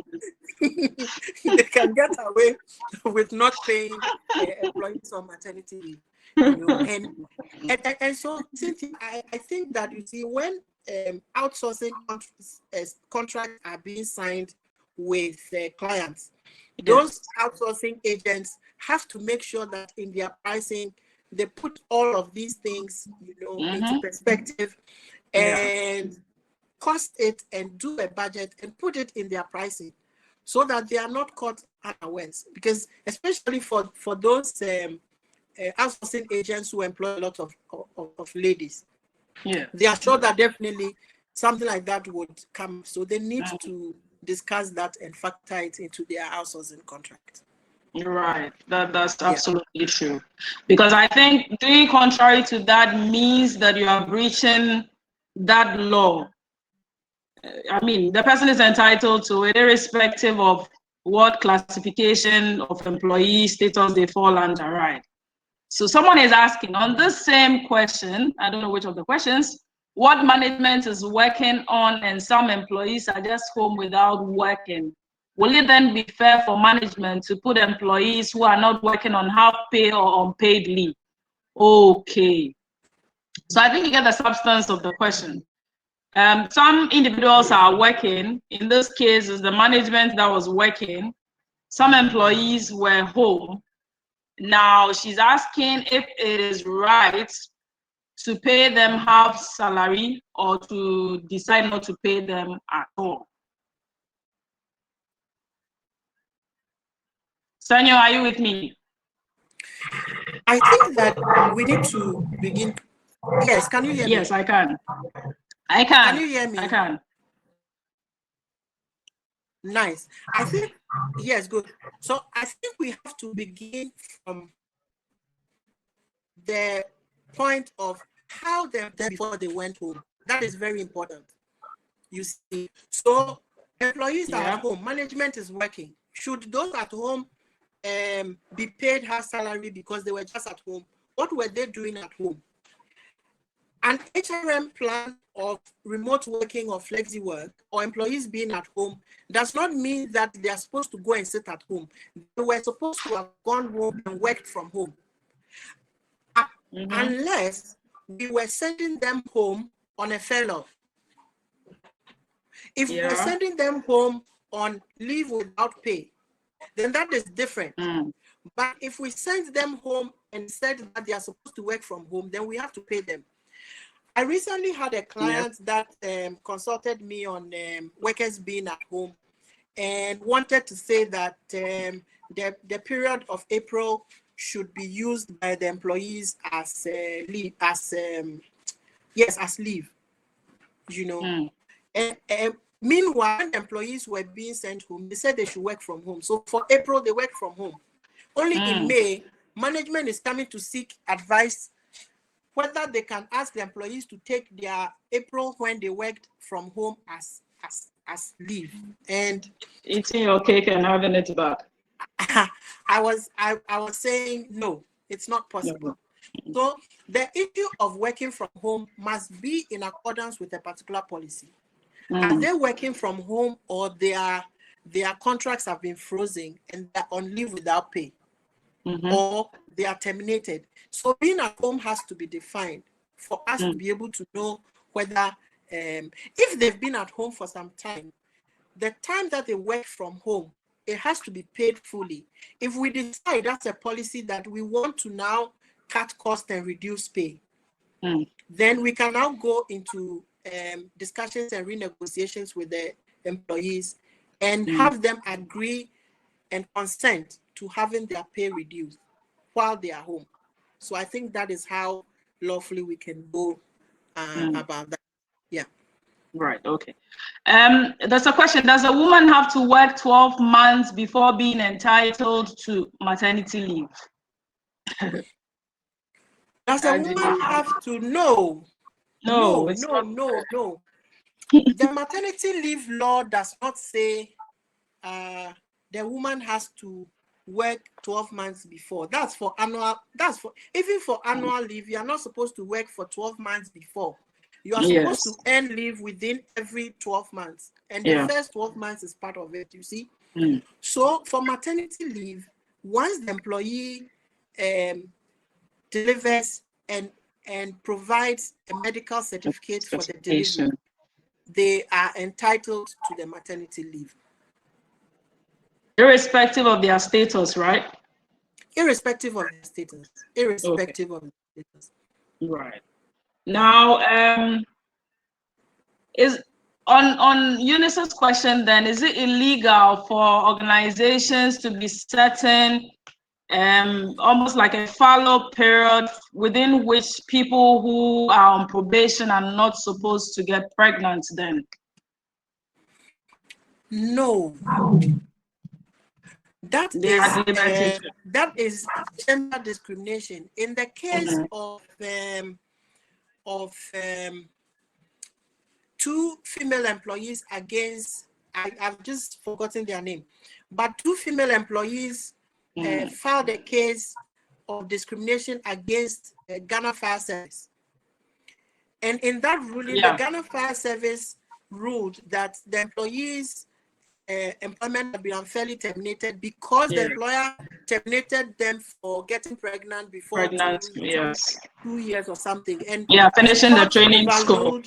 they can get away with not paying employees on maternity leave. You know, and so Cynthia, I think that, you see, when outsourcing contracts are being signed with clients, those outsourcing agents have to make sure that in their pricing, they put all of these things, into perspective and cost it and do a budget and put it in their pricing so that they are not caught unawares. Because especially for those outsourcing agents who employ a lot of ladies, they are sure that definitely something like that would come. So they need to discuss that and factor it into their outsourcing contract. Right, that's absolutely true. Because I think doing contrary to that means that you are breaching that law. I mean, the person is entitled to it, irrespective of what classification of employee status they fall under, right? So someone is asking on this same question, I don't know which of the questions, what management is working on and some employees are just home without working. Will it then be fair for management to put employees who are not working on half pay or unpaid leave? Okay. So I think you get the substance of the question. Some individuals are working. In this case, it's the management that was working. Some employees were home. Now she's asking if it is right to pay them half salary or to decide not to pay them at all. Senyo, are you with me? I think that we need to begin. Yes, can you hear me? Yes, I can. I can. Can you hear me? I can. Nice. I think, yes, good. So I think we have to begin from the point of how they did before they went home. That is very important. You see, so employees are at home, management is working. Should those at home be paid half salary because they were just at home? What were they doing at home? An HRM plan of remote working or flexi work or employees being at home does not mean that they are supposed to go and sit at home. They were supposed to have gone home and worked from home. Unless we were sending them home on a furlough. If we're sending them home on leave without pay, then that is different. But if we send them home and said that they are supposed to work from home, then we have to pay them. I recently had a client that consulted me on workers being at home and wanted to say that the period of April should be used by the employees as leave, as leave, And meanwhile, when the employees were being sent home, they said they should work from home. So for April, they work from home. Only in May, management is coming to seek advice whether they can ask the employees to take their April when they worked from home as leave. And eating your cake and having it back. I was saying no, it's not possible. So the issue of working from home must be in accordance with a particular policy. Are they working from home or their contracts have been frozen and they're on leave without pay? Or they are terminated? So being at home has to be defined for us to be able to know whether if they've been at home for some time, the time that they work from home, it has to be paid fully. If we decide that's a policy that we want to now cut cost and reduce pay, then we can now go into discussions and renegotiations with the employees and have them agree and consent to having their pay reduced while they are home. So I think that is how lawfully we can go about that. Yeah. Right. Okay. There's a question. Does a woman have to work 12 months before being entitled to maternity leave? Does a woman have to? No. No. The maternity leave law does not say the woman has to work 12 months before. That's for annual. That's for even for annual leave. You are not supposed to work for 12 months before. You are supposed to earn leave within every 12 months, and the first 12 months is part of it. You see. So for maternity leave, once the employee delivers and and provides a medical certificate for the delivery, they are entitled to the maternity leave. Irrespective of their status, right? Irrespective of their status. Irrespective of their status. Right. Now, is on Eunice's question then, is it illegal for organizations to be certain almost like a fallow period within which people who are on probation are not supposed to get pregnant then? No. That is gender discrimination. In the case of two female employees against, I've just forgotten their name, but two female employees filed a case of discrimination against Ghana Fire Service. And in that ruling, the Ghana Fire Service ruled that the employees' employment had been unfairly terminated because the employer terminated them for getting pregnant before 2 years or something. And finishing the training school.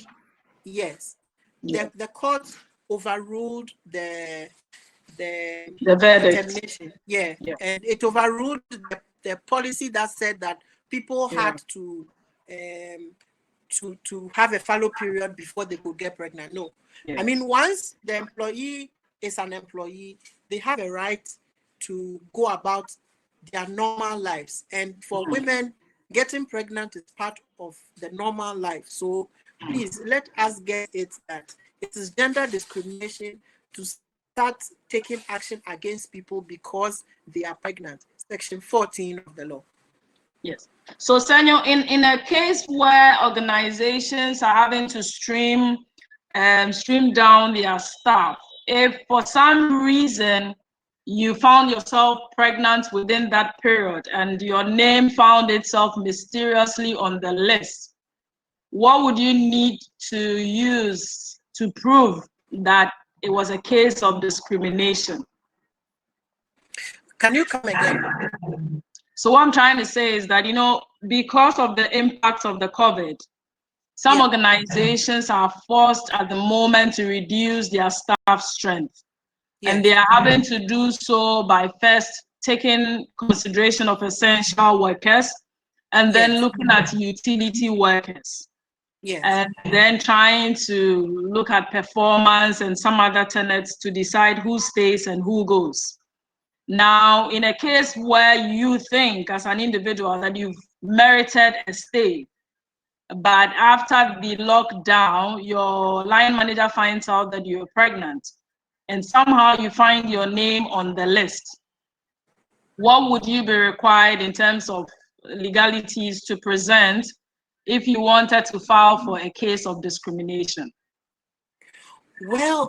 Yes, the court overruled the verdict. termination. And it overruled the policy that said that people had to have a fallow period before they could get pregnant. No, I mean, once the employee is an employee, they have a right to go about their normal lives. And for women, getting pregnant is part of the normal life. So please let us get it that it is gender discrimination to start taking action against people because they are pregnant. Section 14 of the law. Yes. So, Senyo, in a case where organizations are having to stream down their staff, if for some reason you found yourself pregnant within that period and your name found itself mysteriously on the list, what would you need to use to prove that it was a case of discrimination? Can you come again? So what I'm trying to say is that, because of the impact of the COVID, some organizations are forced at the moment to reduce their staff strength. And they are having to do so by first taking consideration of essential workers and then looking at utility workers. And then trying to look at performance and some other tenets to decide who stays and who goes. Now, in a case where you think as an individual that you've merited a stay, but after the lockdown, your line manager finds out that you're pregnant, and somehow you find your name on the list, what would you be required in terms of legalities to present if you wanted to file for a case of discrimination? Well,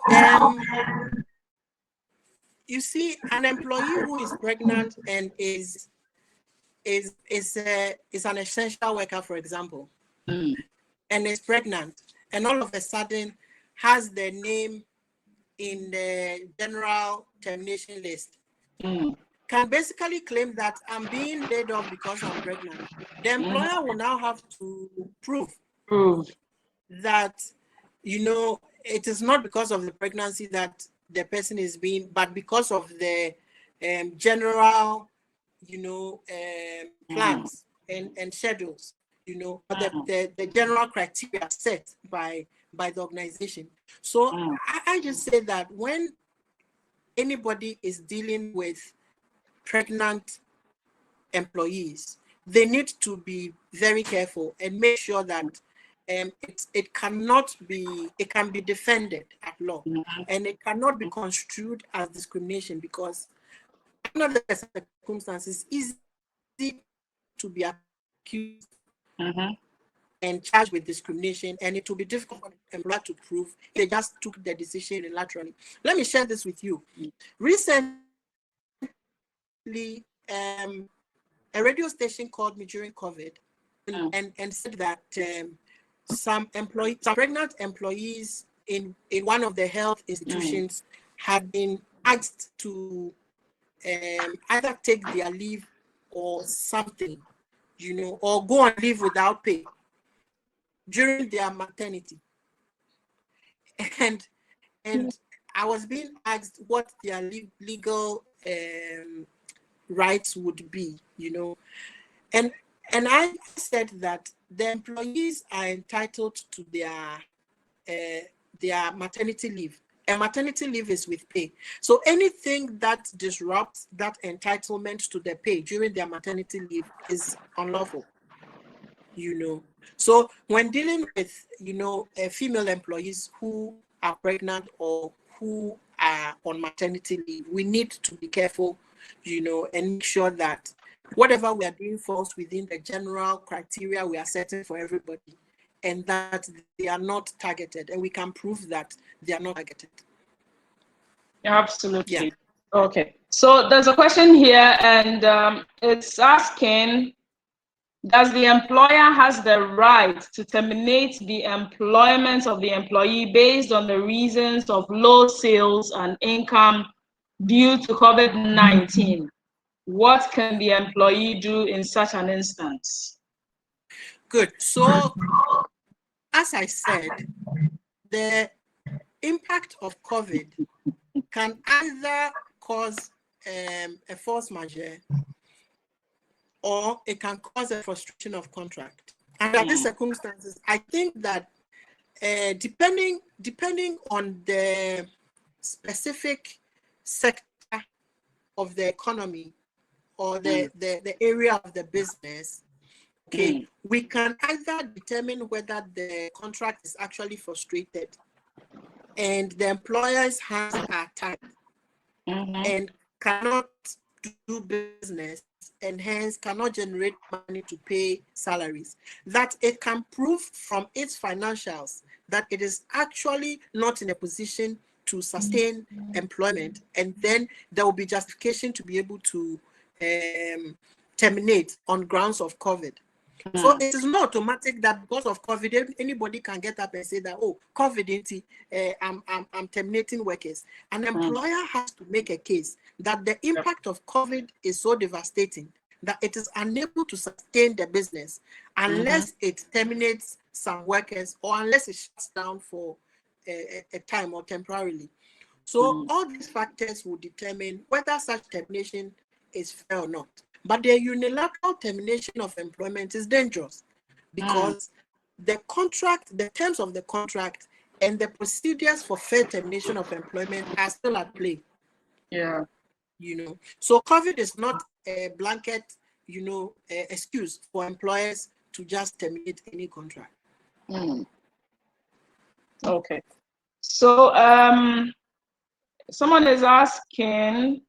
you see, an employee who is pregnant and is an essential worker, for example, and is pregnant, and all of a sudden has their name in the general termination list, can basically claim that I'm being laid off because I'm pregnant. The employer will now have to prove that, it is not because of the pregnancy that the person is being, but because of the general, plans and schedules, the general criteria set by the organization. So I just say that when anybody is dealing with pregnant employees, they need to be very careful and make sure that it can be defended at law, and it cannot be construed as discrimination, because under the circumstances it's easy to be accused and charged with discrimination, and it will be difficult for the employer to prove if they just took the decision unilaterally. Let me share this with you. Recently, a radio station called me during COVID and said that some pregnant employees in one of the health institutions had been asked to either take their leave or something, or go on leave without pay. during their maternity. And I was being asked what their legal rights would be, and I said that the employees are entitled to their maternity leave. And maternity leave is with pay. So anything that disrupts that entitlement to the pay during their maternity leave is unlawful. So when dealing with female employees who are pregnant or who are on maternity leave, we need to be careful, and make sure that whatever we are doing falls within the general criteria we are setting for everybody, and that they are not targeted, and we can prove that they are not targeted. Absolutely. Yeah. Okay. So there's a question here, and it's asking, does the employer has the right to terminate the employment of the employee based on the reasons of low sales and income due to COVID-19? What can the employee do in such an instance? Good. So, as I said, the impact of COVID can either cause a force majeure, or it can cause a frustration of contract. Under these circumstances, I think that depending on the specific sector of the economy or the area of the business, okay, we can either determine whether the contract is actually frustrated and the employer's hands are tied and cannot do business and hence cannot generate money to pay salaries, that it can prove from its financials that it is actually not in a position to sustain employment, and then there will be justification to be able to terminate on grounds of COVID. So it is not automatic that because of COVID, anybody can get up and say that, oh, COVID, I'm terminating workers. An employer has to make a case that the impact of COVID is so devastating that it is unable to sustain the business unless it terminates some workers or unless it shuts down for a time or temporarily. So all these factors will determine whether such termination is fair or not. But the unilateral termination of employment is dangerous because the contract, the terms of the contract, and the procedures for fair termination of employment are still at play. Yeah. So COVID is not a blanket, excuse for employers to just terminate any contract. Okay. So someone is asking,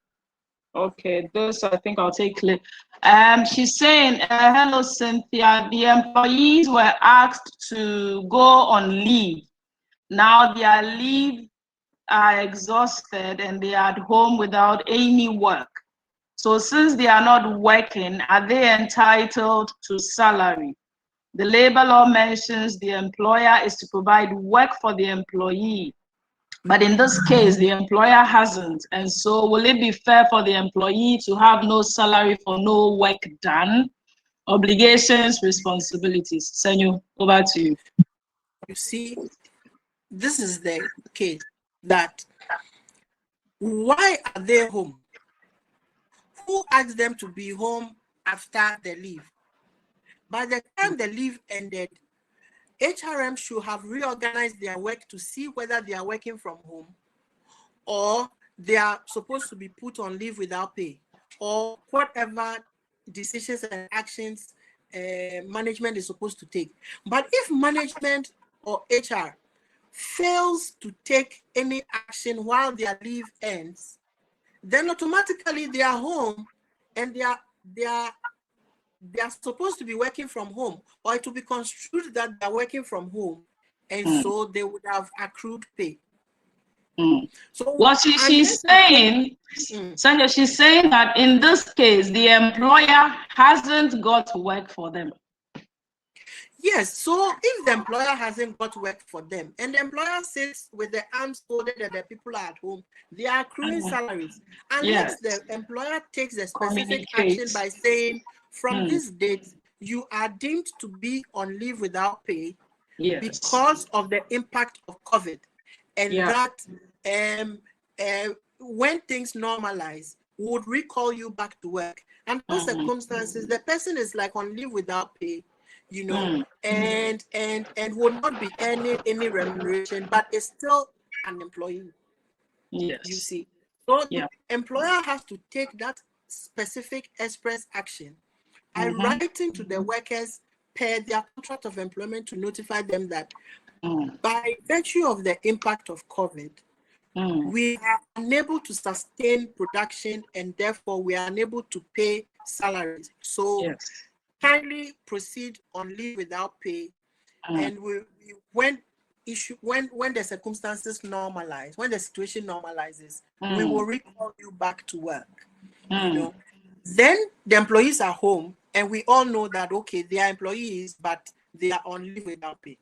okay, this I think I'll take clip. She's saying, hello, Cynthia. The employees were asked to go on leave. Now their leave are exhausted and they are at home without any work. So since they are not working, are they entitled to salary? The labor law mentions the employer is to provide work for the employee. But in this case, the employer hasn't. And so will it be fair for the employee to have no salary for no work done? Obligations, responsibilities. Senyo, over to you. You see, this is the case that why are they home? Who asked them to be home after the leave? By the time the leave ended, HRM should have reorganized their work to see whether they are working from home or they are supposed to be put on leave without pay, or whatever decisions and actions management is supposed to take. But if management or HR fails to take any action while their leave ends, then automatically they are home and they are supposed to be working from home, or it will be construed that they're working from home, and so they would have accrued pay. So what she's saying, Sandra, she's saying that in this case, the employer hasn't got work for them. Yes, so if the employer hasn't got work for them and the employer sits with the arms folded and the people are at home, they are accruing salaries. Unless the employer takes a specific action by saying, from this date, you are deemed to be on leave without pay, Yes. because of the impact of COVID, and Yeah. that when things normalize, we would recall you back to work. And those circumstances, the person is like on leave without pay, you know, and would not be earning any remuneration, but is still an employee. Yes. You see, so Yeah. the employer has to take that specific express action by writing to the workers per their contract of employment to notify them that by virtue of the impact of COVID, we are unable to sustain production and therefore we are unable to pay salaries. So Yes. kindly proceed on leave without pay, and when the circumstances normalize, when the situation normalizes, we will recall you back to work. You know, then the employees are home, and we all know that okay, they are employees, but they are on leave without pay.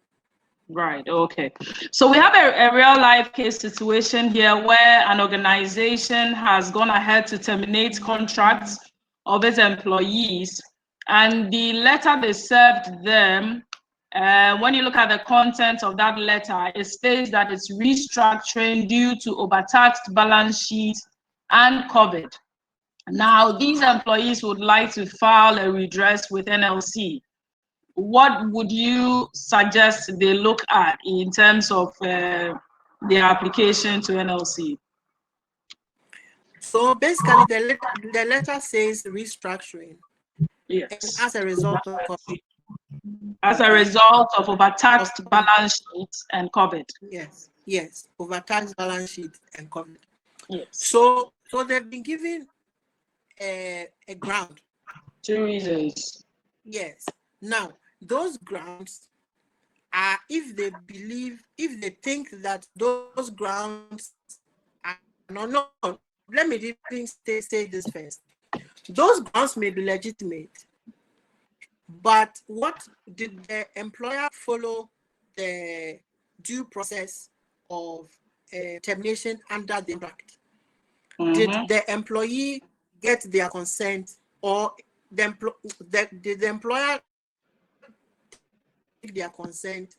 Right. Okay. So we have a real life case situation here where an organization has gone ahead to terminate contracts of its employees, and the letter they served them, when you look at the content of that letter, it states that it's restructuring due to overtaxed balance sheet and COVID. Now, these employees would like to file a redress with NLC. What would you suggest they look at in terms of their application to NLC? So basically, the letter says restructuring, Yes. and as a result of COVID. As a result of overtaxed balance sheets and COVID. Yes, overtaxed balance sheet and COVID. Yes. So they've been given a ground. 2 reasons. Yes. Now, those grounds are if they think that those grounds are no. Let me even say this first. Those grounds may be legitimate, but what did the employer follow the due process of termination under the impact? Did the employee get their consent, or did the employer take their consent,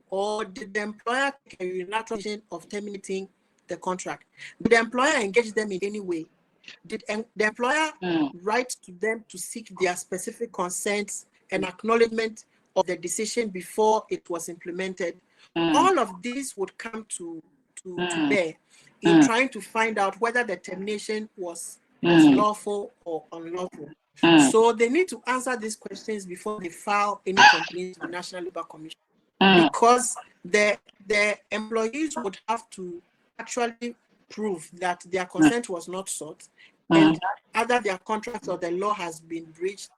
or did the employer take a unilateral decision of terminating the contract? Did the employer engage them in any way? Did the employer write to them to seek their specific consents and acknowledgement of the decision before it was implemented? All of these would come to bear in trying to find out whether the termination was lawful or unlawful. So they need to answer these questions before they file any complaints to the National Labour Commission, because the employees would have to actually prove that their consent was not sought, and either their contract or the law has been breached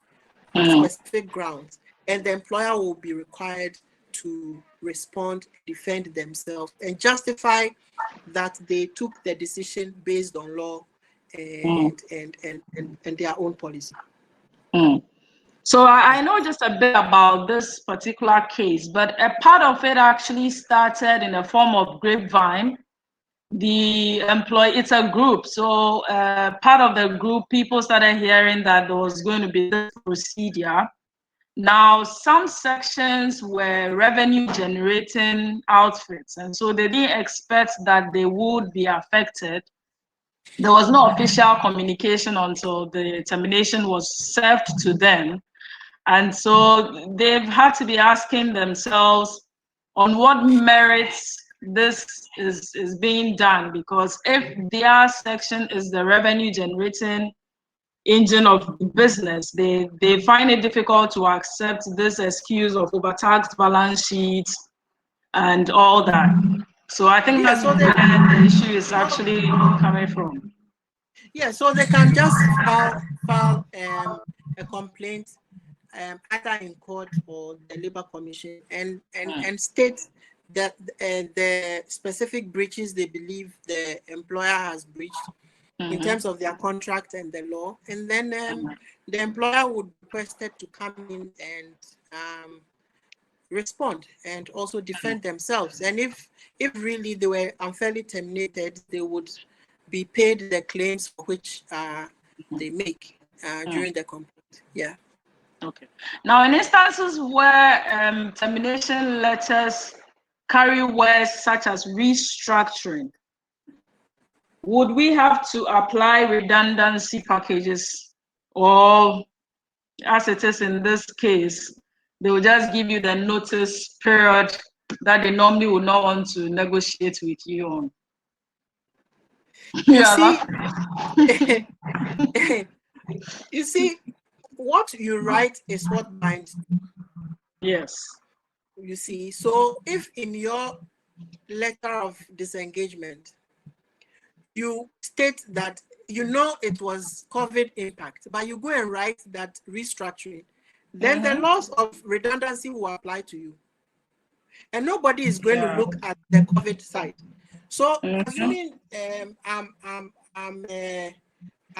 on specific grounds, and the employer will be required to respond, defend themselves, and justify that they took the decision based on law and their own policy. So I know just a bit about this particular case, but a part of it actually started in a form of grapevine. The employee, it's a group, so part of the group, people started hearing that there was going to be this procedure. Now, some sections were revenue generating outfits, and so they didn't expect that they would be affected. There was no official communication until the termination was served to them. And so they've had to be asking themselves on what merits this is being done, because if their section is the revenue generating engine of business, they find it difficult to accept this excuse of overtaxed balance sheets and all that. So I think that's where the issue is actually coming from. Yeah, so they can just file a complaint either in court or the Labour Commission, and state that the specific breaches they believe the employer has breached in terms of their contract and the law, and then the employer would be requested to come in and respond and also defend themselves. And if really they were unfairly terminated, they would be paid the claims for which they make during the complaint. Yeah. Okay. Now, in instances where termination letters carry words such as restructuring, would we have to apply redundancy packages, or as it is in this case, they will just give you the notice period that they normally would not want to negotiate with you on? You see, you see, what you write is what binds. Yes. You see, so if in your letter of disengagement, you state that you know it was COVID impact, but you go and write that restructuring, then the laws of redundancy will apply to you. And nobody is going to look at the COVID side. So assuming I'm an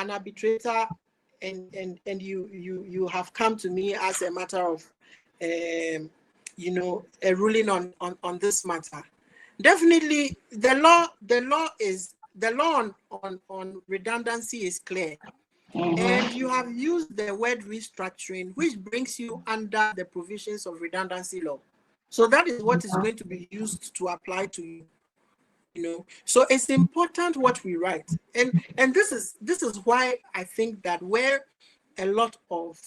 arbitrator and you have come to me as a matter of you know, a ruling on this matter. Definitely the law on redundancy is clear. And you have used the word restructuring, which brings you under the provisions of redundancy law. So that is what is going to be used to apply to you. You know, so it's important what we write, and this is why I think that where a lot of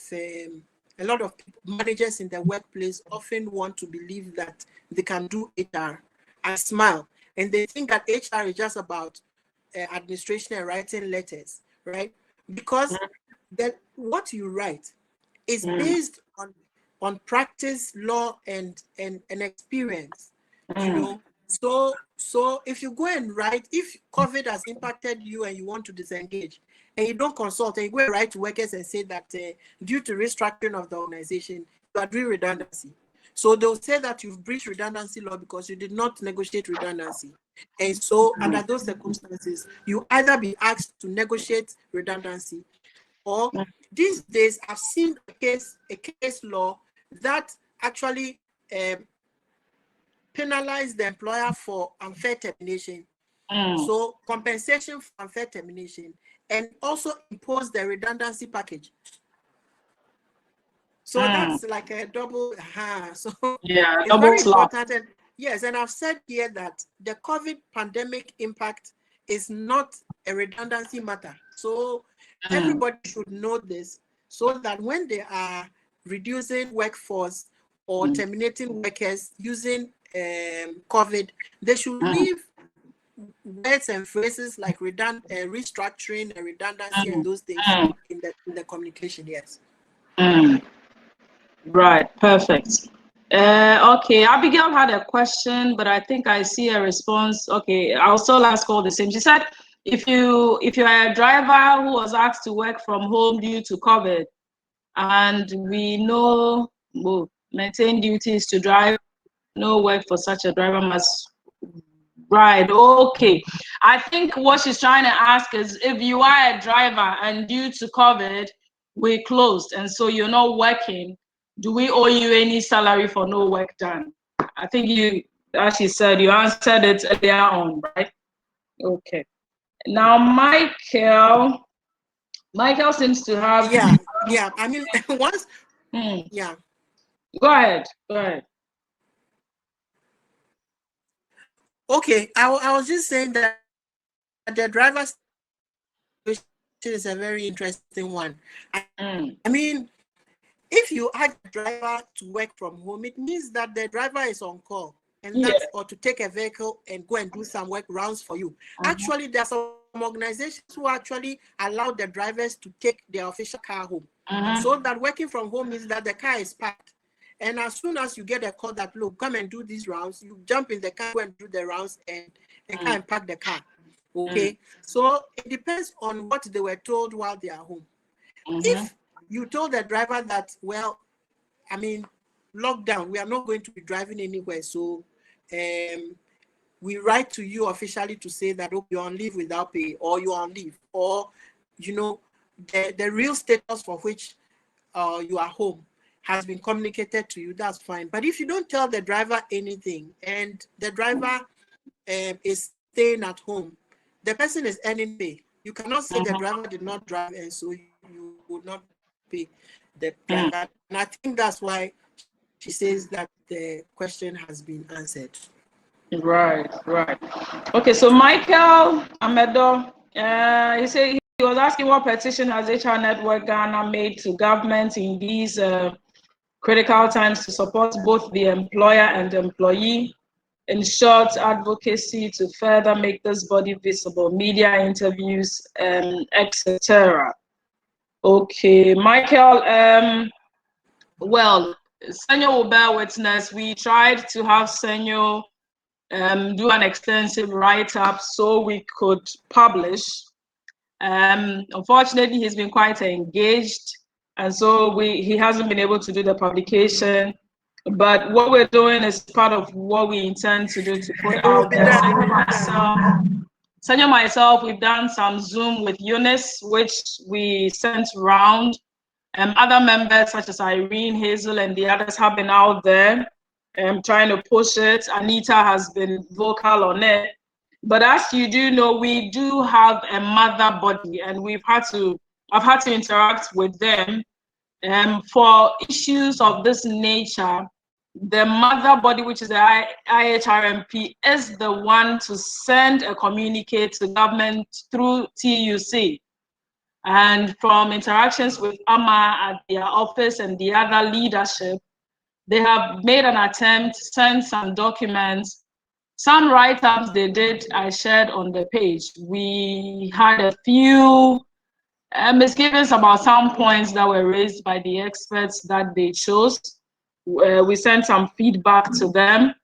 managers in the workplace often want to believe that they can do HR, I smile, and they think that HR is just about administration and writing letters, right? Because that what you write is based on practice, law, and experience. You know, so if you go and write, if COVID has impacted you and you want to disengage, and you don't consult, and you go and write to workers and say that due to restructuring of the organization, you are doing redundancy. So they'll say that you've breached redundancy law because you did not negotiate redundancy. And so under those circumstances, you either be asked to negotiate redundancy, or these days I've seen a case law that actually penalize the employer for unfair termination. So compensation for unfair termination, and also impose the redundancy package. So that's like a double. So it's double very slap. important. And yes, and I've said here that the COVID pandemic impact is not a redundancy matter. So everybody should know this, so that when they are reducing workforce or terminating workers using COVID, they should leave words and phrases like restructuring and redundancy and those things in the communication. Yes. Right, perfect. Okay, Abigail had a question, but I think I see a response. Okay, I'll still ask all the same. She said, if you are a driver who was asked to work from home due to COVID, and we know maintain duties to drive, no work for such a driver must. Right, okay. I think what she's trying to ask is, if you are a driver and due to COVID, we closed, and so you're not working, do we owe you any salary for no work done? I think you, as she said, you answered it earlier on, right? Okay. Now, Michael seems to have. Yeah. I mean, once. Yeah. Go ahead. Okay, I was just saying that the driver's situation is a very interesting one. I mean, if you ask the driver to work from home, it means that the driver is on call, and that's or to take a vehicle and go and do some work rounds for you. Actually, there are some organizations who actually allow the drivers to take their official car home. So that working from home means that the car is parked. And as soon as you get a call that, look, come and do these rounds, you jump in the car, go and do the rounds, and come and park the car. Okay, so it depends on what they were told while they are home. If you told the driver that, well, I mean, lockdown, we are not going to be driving anywhere, so we write to you officially to say that, oh, you're on leave without pay, or you're on leave, or, you know, the real status for which you are home has been communicated to you, that's fine. But if you don't tell the driver anything, and the driver is staying at home, the person is earning pay. You cannot say the driver did not drive, and so you would not pay. the placard. And I think that's why she says that the question has been answered. Right. Okay, so Michael Amedo, he said he was asking what petition has HR Network Ghana made to government in these critical times to support both the employer and employee. In short, advocacy to further make this body visible, media interviews, etc. Okay, Michael, well, Senyo will bear witness. We tried to have Senyo do an extensive write-up so we could publish. Unfortunately, he's been quite engaged, and so he hasn't been able to do the publication. But what we're doing is part of what we intend to do to put out there. Senyo myself, we've done some Zoom with Eunice, which we sent around. Other members such as Irene, Hazel, and the others have been out there trying to push it. Anita has been vocal on it. But as you do know, we do have a mother body, and I've had to interact with them. For issues of this nature, the mother body, which is the IHRMP, is the one to send a communique to government through TUC. And from interactions with AMA at their office and the other leadership, they have made an attempt to send some documents. Some write-ups they did, I shared on the page. We had a few misgivings about some points that were raised by the experts that they chose. We sent some feedback to them.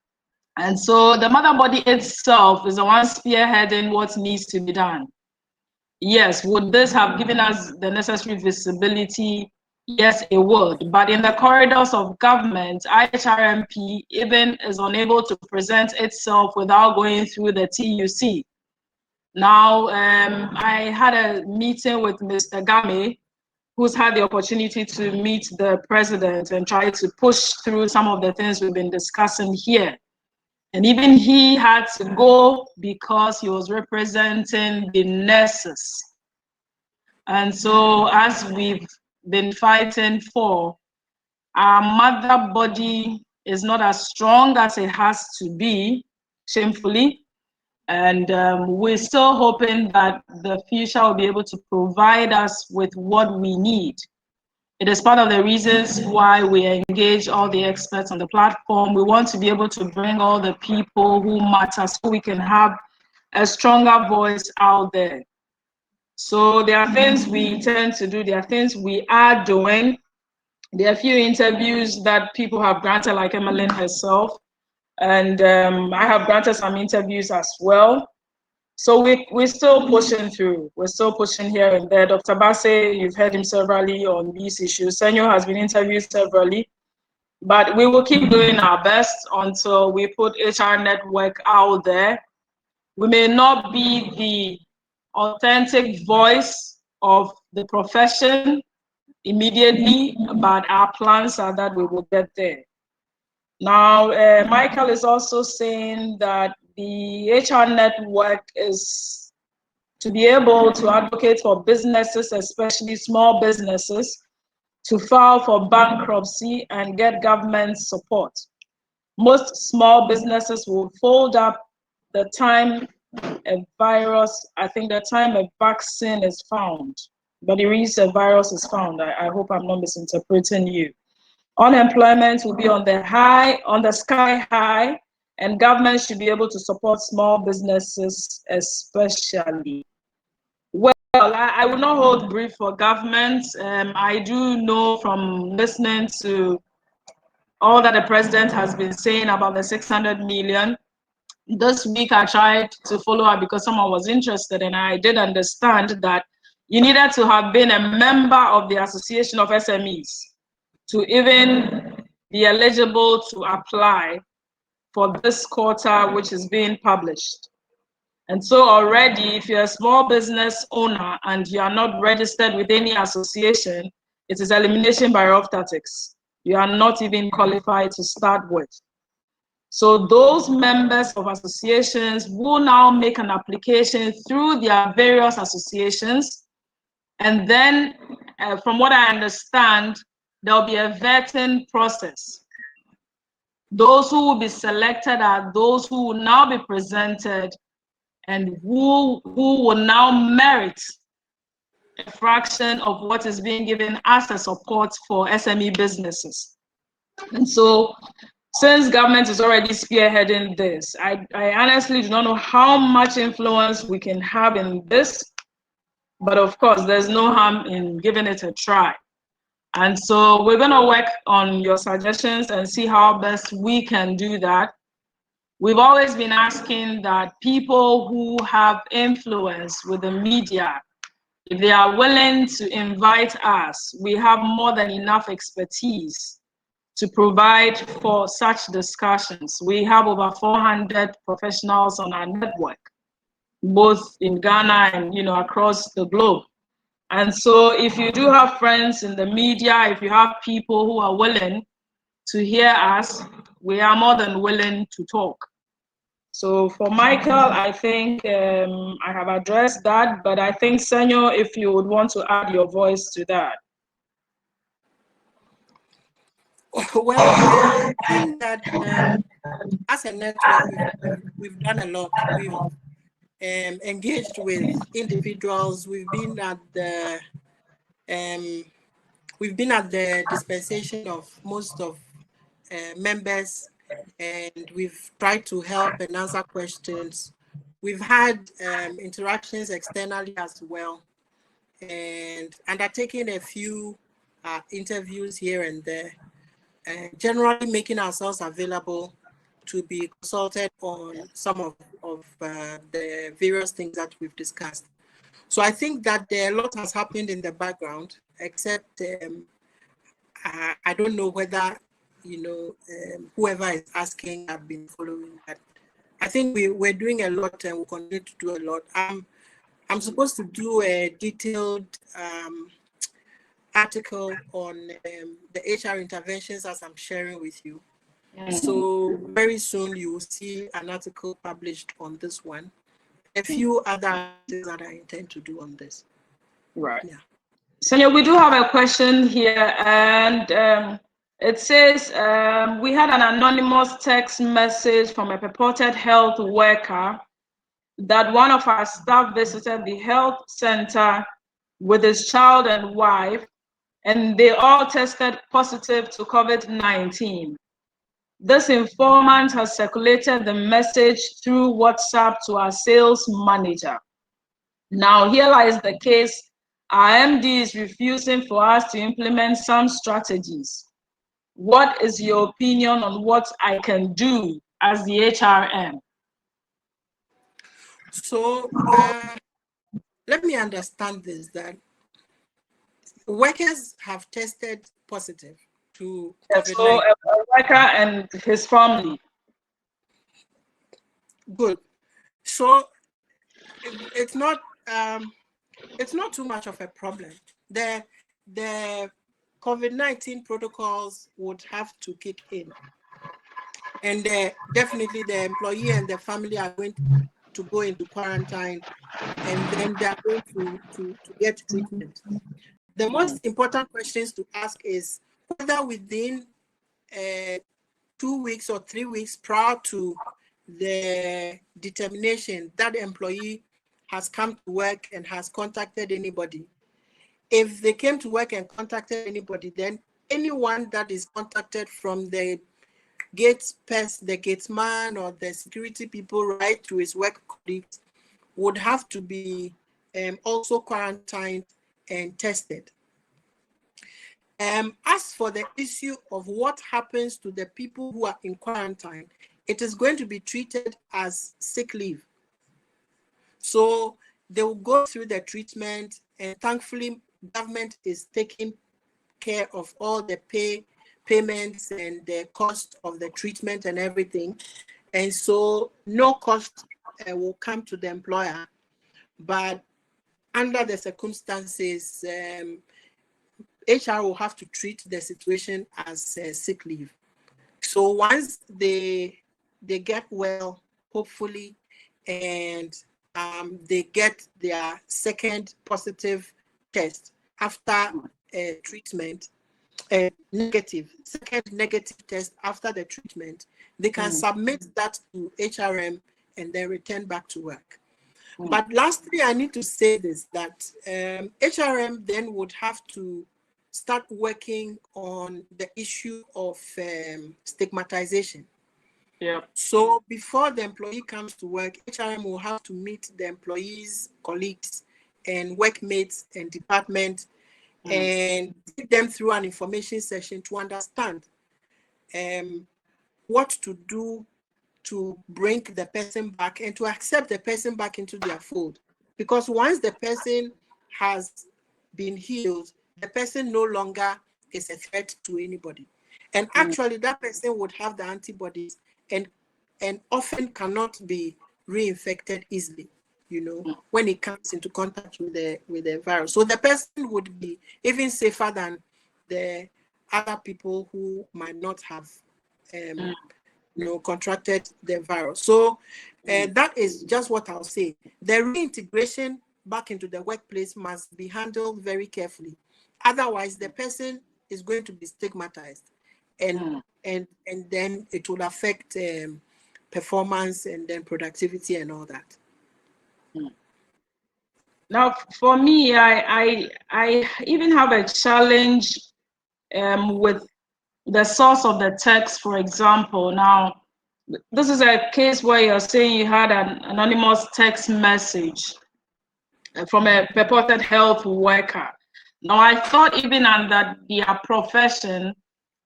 And so the mother body itself is the one spearheading what needs to be done. Yes, would this have given us the necessary visibility? Yes, it would. But in the corridors of government, IHRMP even is unable to present itself without going through the TUC. Now, I had a meeting with Mr. Game, who's had the opportunity to meet the president and try to push through some of the things we've been discussing here. And even he had to go because he was representing the nurses. And so as we've been fighting for, our mother body is not as strong as it has to be, shamefully. And we're still hoping that the future will be able to provide us with what we need. It is part of the reasons why we engage all the experts on the platform. We want to be able to bring all the people who matter so we can have a stronger voice out there. So there are things we intend to do. There are things we are doing. There are a few interviews that people have granted, like Emmeline herself. And I have granted some interviews as well. So we're still pushing through. We're still pushing here and there. Dr. Basse, you've heard him severally on these issues. Senyo has been interviewed severally. But we will keep doing our best until we put HR Network out there. We may not be the authentic voice of the profession immediately, but our plans are that we will get there. Now, Michael is also saying that the HR Network is to be able to advocate for businesses, especially small businesses, to file for bankruptcy and get government support. Most small businesses will fold up the time a virus, I think the time a vaccine is found, but the reason a virus is found, I hope I'm not misinterpreting you. Unemployment will be on the sky high, and government should be able to support small businesses especially. Well, I will not hold brief for government. I do know from listening to all that the president has been saying about the 600 million. This week I tried to follow up because someone was interested, and I did understand that you needed to have been a member of the Association of SMEs to even be eligible to apply for this quota, which is being published. And so already, if you're a small business owner and you are not registered with any association, it is elimination by rough tactics. You are not even qualified to start with. So those members of associations will now make an application through their various associations. And then, from what I understand, there'll be a vetting process. Those who will be selected are those who will now be presented and who will now merit a fraction of what is being given as a support for SME businesses. And so, since government is already spearheading this, I honestly do not know how much influence we can have in this, but of course, there's no harm in giving it a try. And so we're going to work on your suggestions and see how best we can do that. We've always been asking that people who have influence with the media, if they are willing to invite us, we have more than enough expertise to provide for such discussions. We have over 400 professionals on our network, both in Ghana and across the globe. And so if you do have friends in the media, if you have people who are willing to hear us, we are more than willing to talk. So for Michael, I think I have addressed that, but I think Senyo, if you would want to add your voice to that. Well, I think that as a network, we've done a lot. We've engaged with individuals. We've been at the dispensation of most of members, and we've tried to help and answer questions. We've had interactions externally as well, and undertaking a few interviews here and there, and generally making ourselves available to be consulted on some of the various things that we've discussed. So I think that a lot has happened in the background, except I don't know whether whoever is asking have been following that. I think we're doing a lot and we'll continue to do a lot. I'm supposed to do a detailed article on the HR interventions as I'm sharing with you. So very soon you will see an article published on this one. A few other things that I intend to do on this. Right. Yeah. Senyo, we do have a question here, and it says we had an anonymous text message from a purported health worker that one of our staff visited the health center with his child and wife, and they all tested positive to COVID-19. This informant has circulated the message through WhatsApp to our sales manager. Now, here lies the case. Our MD is refusing for us to implement some strategies. What is your opinion on what I can do as the HRM? So let me understand this, that workers have tested positive to COVID-19. So a worker and his family. Good. So it's not too much of a problem. The COVID-19 protocols would have to kick in, and definitely the employee and the family are going to go into quarantine, and then they're going to get treatment. The most important questions to ask is whether within 2 weeks or 3 weeks prior to the determination that the employee has come to work and has contacted anybody. If they came to work and contacted anybody, then anyone that is contacted from the gate person, the gateman or the security people right to his work colleagues would have to be also quarantined and tested. As for the issue of what happens to the people who are in quarantine, it is going to be treated as sick leave. So they will go through the treatment, and thankfully government is taking care of all the payments and the cost of the treatment and everything. And so no cost will come to the employer, but under the circumstances, HR will have to treat the situation as sick leave. So once they get well, hopefully, and they get their second positive test after treatment, a second negative test after the treatment, they can submit that to HRM and then return back to work. But lastly, I need to say this, that HRM then would have to start working on the issue of stigmatization. Yeah. So before the employee comes to work, HRM will have to meet the employees, colleagues, and workmates and department and take them through an information session to understand what to do to bring the person back and to accept the person back into their fold. Because once the person has been healed, the person no longer is a threat to anybody. And actually that person would have the antibodies and often cannot be reinfected easily, you know, when it comes into contact with the virus. So the person would be even safer than the other people who might not have contracted the virus. So that is just what I'll say. The reintegration back into the workplace must be handled very carefully. Otherwise, the person is going to be stigmatized, and then it will affect performance and then productivity and all that. Now, for me, I even have a challenge with the source of the text, for example. Now, this is a case where you're saying you had an anonymous text message from a purported health worker. Now, I thought even under their profession,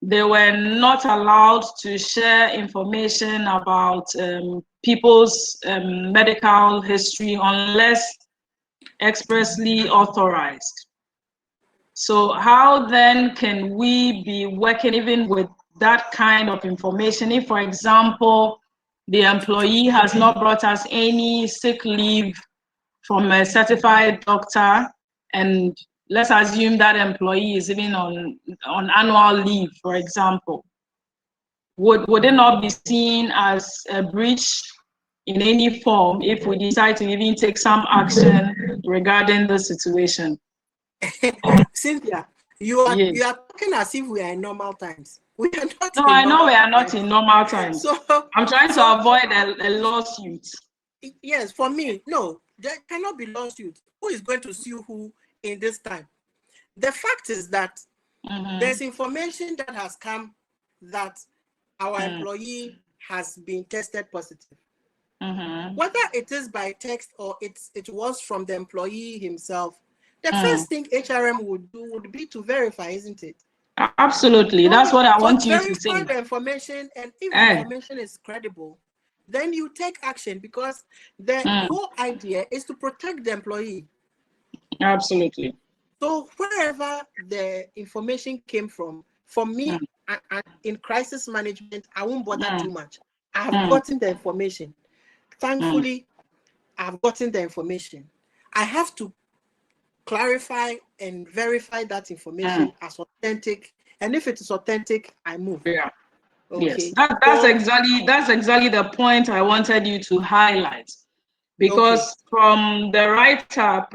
they were not allowed to share information about people's medical history unless expressly authorized. So how then can we be working even with that kind of information if, for example, the employee has not brought us any sick leave from a certified doctor, and let's assume that employee is even on annual leave, for example? Would it not be seen as a breach in any form if we decide to even take some action regarding the situation? Cynthia, you are talking as if we are in normal times. We are not. No, I know we are not in normal times. So I'm trying to avoid a lawsuit. Yes, for me, no, there cannot be lawsuit. Who is going to sue who in this time? The fact is that there's information that has come that our employee has been tested positive. Whether it is by text or it was from the employee himself, the first thing HRM would do would be to verify, isn't it? Absolutely. That's what I want you to say. Verify the information, and if the information is credible, then you take action, because the whole idea is to protect the employee. Absolutely. So wherever the information came from, for me, in crisis management, I won't bother too much. I have gotten the information. Thankfully, I've gotten the information. I have to clarify and verify that information as authentic, and if it is authentic, I move. Yeah. Okay. Yes, that's exactly the point I wanted you to highlight, because from the write-up,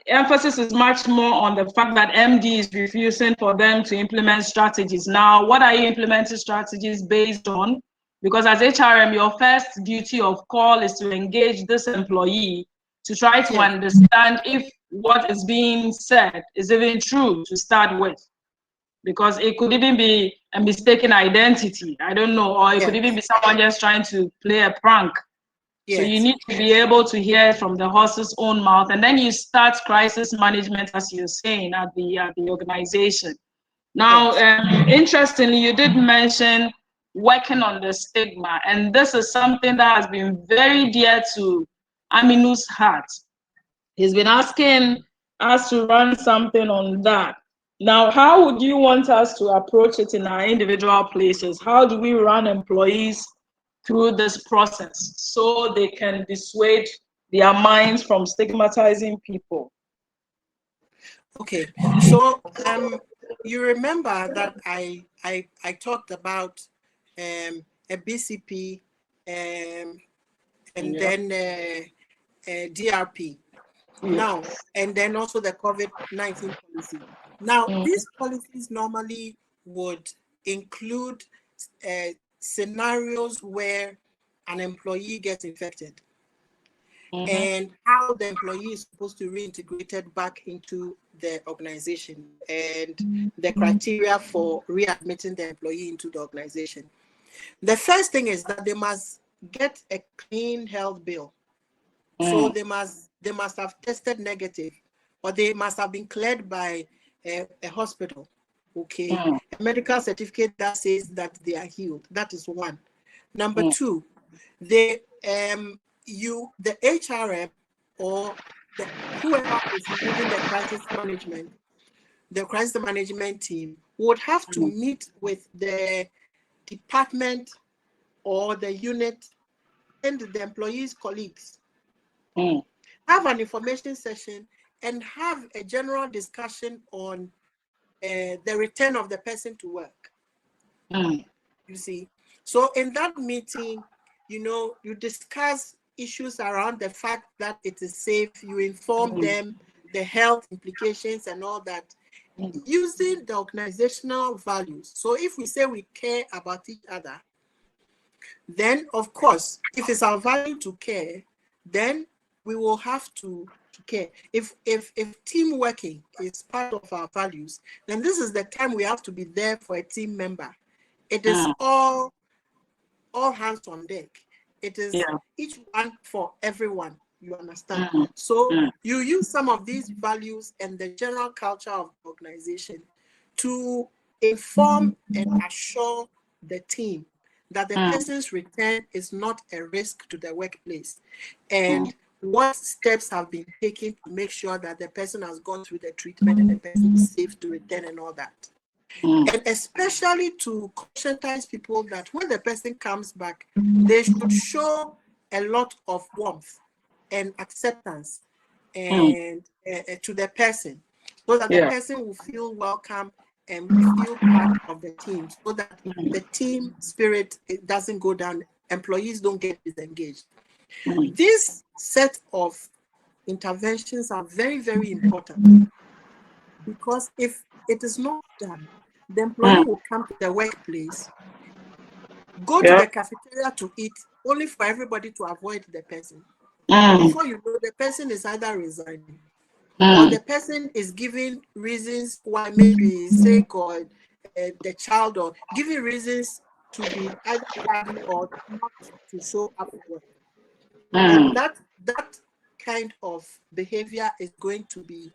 emphasis is much more on the fact that MD is refusing for them to implement strategies. Now, what are you implementing strategies based on? Because as HRM, your first duty of call is to engage this employee to try to understand if what is being said is even true to start with. Because it could even be a mistaken identity, I don't know, or it could even be someone just trying to play a prank. So you need to be able to hear it from the horse's own mouth, and then you start crisis management, as you're saying, at the organization. Now, interestingly, you did mention working on the stigma, and this is something that has been very dear to Aminu's heart. He's been asking us to run something on that. Now, how would you want us to approach it in our individual places? How do we run employees through this process so they can dissuade their minds from stigmatizing people? Okay, so you remember that I talked about a BCP and then DRP now, and then also the COVID-19 policy. Now, these policies normally would include scenarios where an employee gets infected and how the employee is supposed to reintegrate back into the organization and the criteria for readmitting the employee into the organization. The first thing is that they must get a clean health bill. So they must have tested negative, or they must have been cleared by a hospital. Okay, a medical certificate that says that they are healed. That is one. Number two, the HRM or whoever is leading the crisis management team would have to meet with the department or the unit and the employees' colleagues, have an information session and have a general discussion on the return of the person to work. You see, so in that meeting, you discuss issues around the fact that it is safe. You inform them the health implications and all that, using the organizational values. So if we say we care about each other, then of course, if it's our value to care, then we will have to care. If team working is part of our values, then this is the time we have to be there for a team member. It is all hands on deck. It is each one for everyone. You understand? So you use some of these values and the general culture of the organization to inform and assure the team that the person's return is not a risk to the workplace, and what steps have been taken to make sure that the person has gone through the treatment and the person is safe to return and all that. And especially to conscientize people that when the person comes back, they should show a lot of warmth and acceptance and to the person, so that the person will feel welcome and feel part of the team, so that the team spirit, it doesn't go down, employees don't get disengaged. This set of interventions are very, very important, because if it is not done, the employee will come to the workplace, go to the cafeteria to eat, only for everybody to avoid the person. Before you know, the person is either resigning or the person is giving reasons why, maybe sick or the child, or giving reasons to be either tardy or not to show up for work. And that kind of behavior is going to be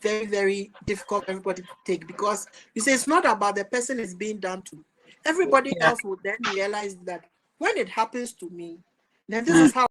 very, very difficult for everybody to take, because you say it's not about the person is being done to. Everybody else would then realize that when it happens to me, then this is how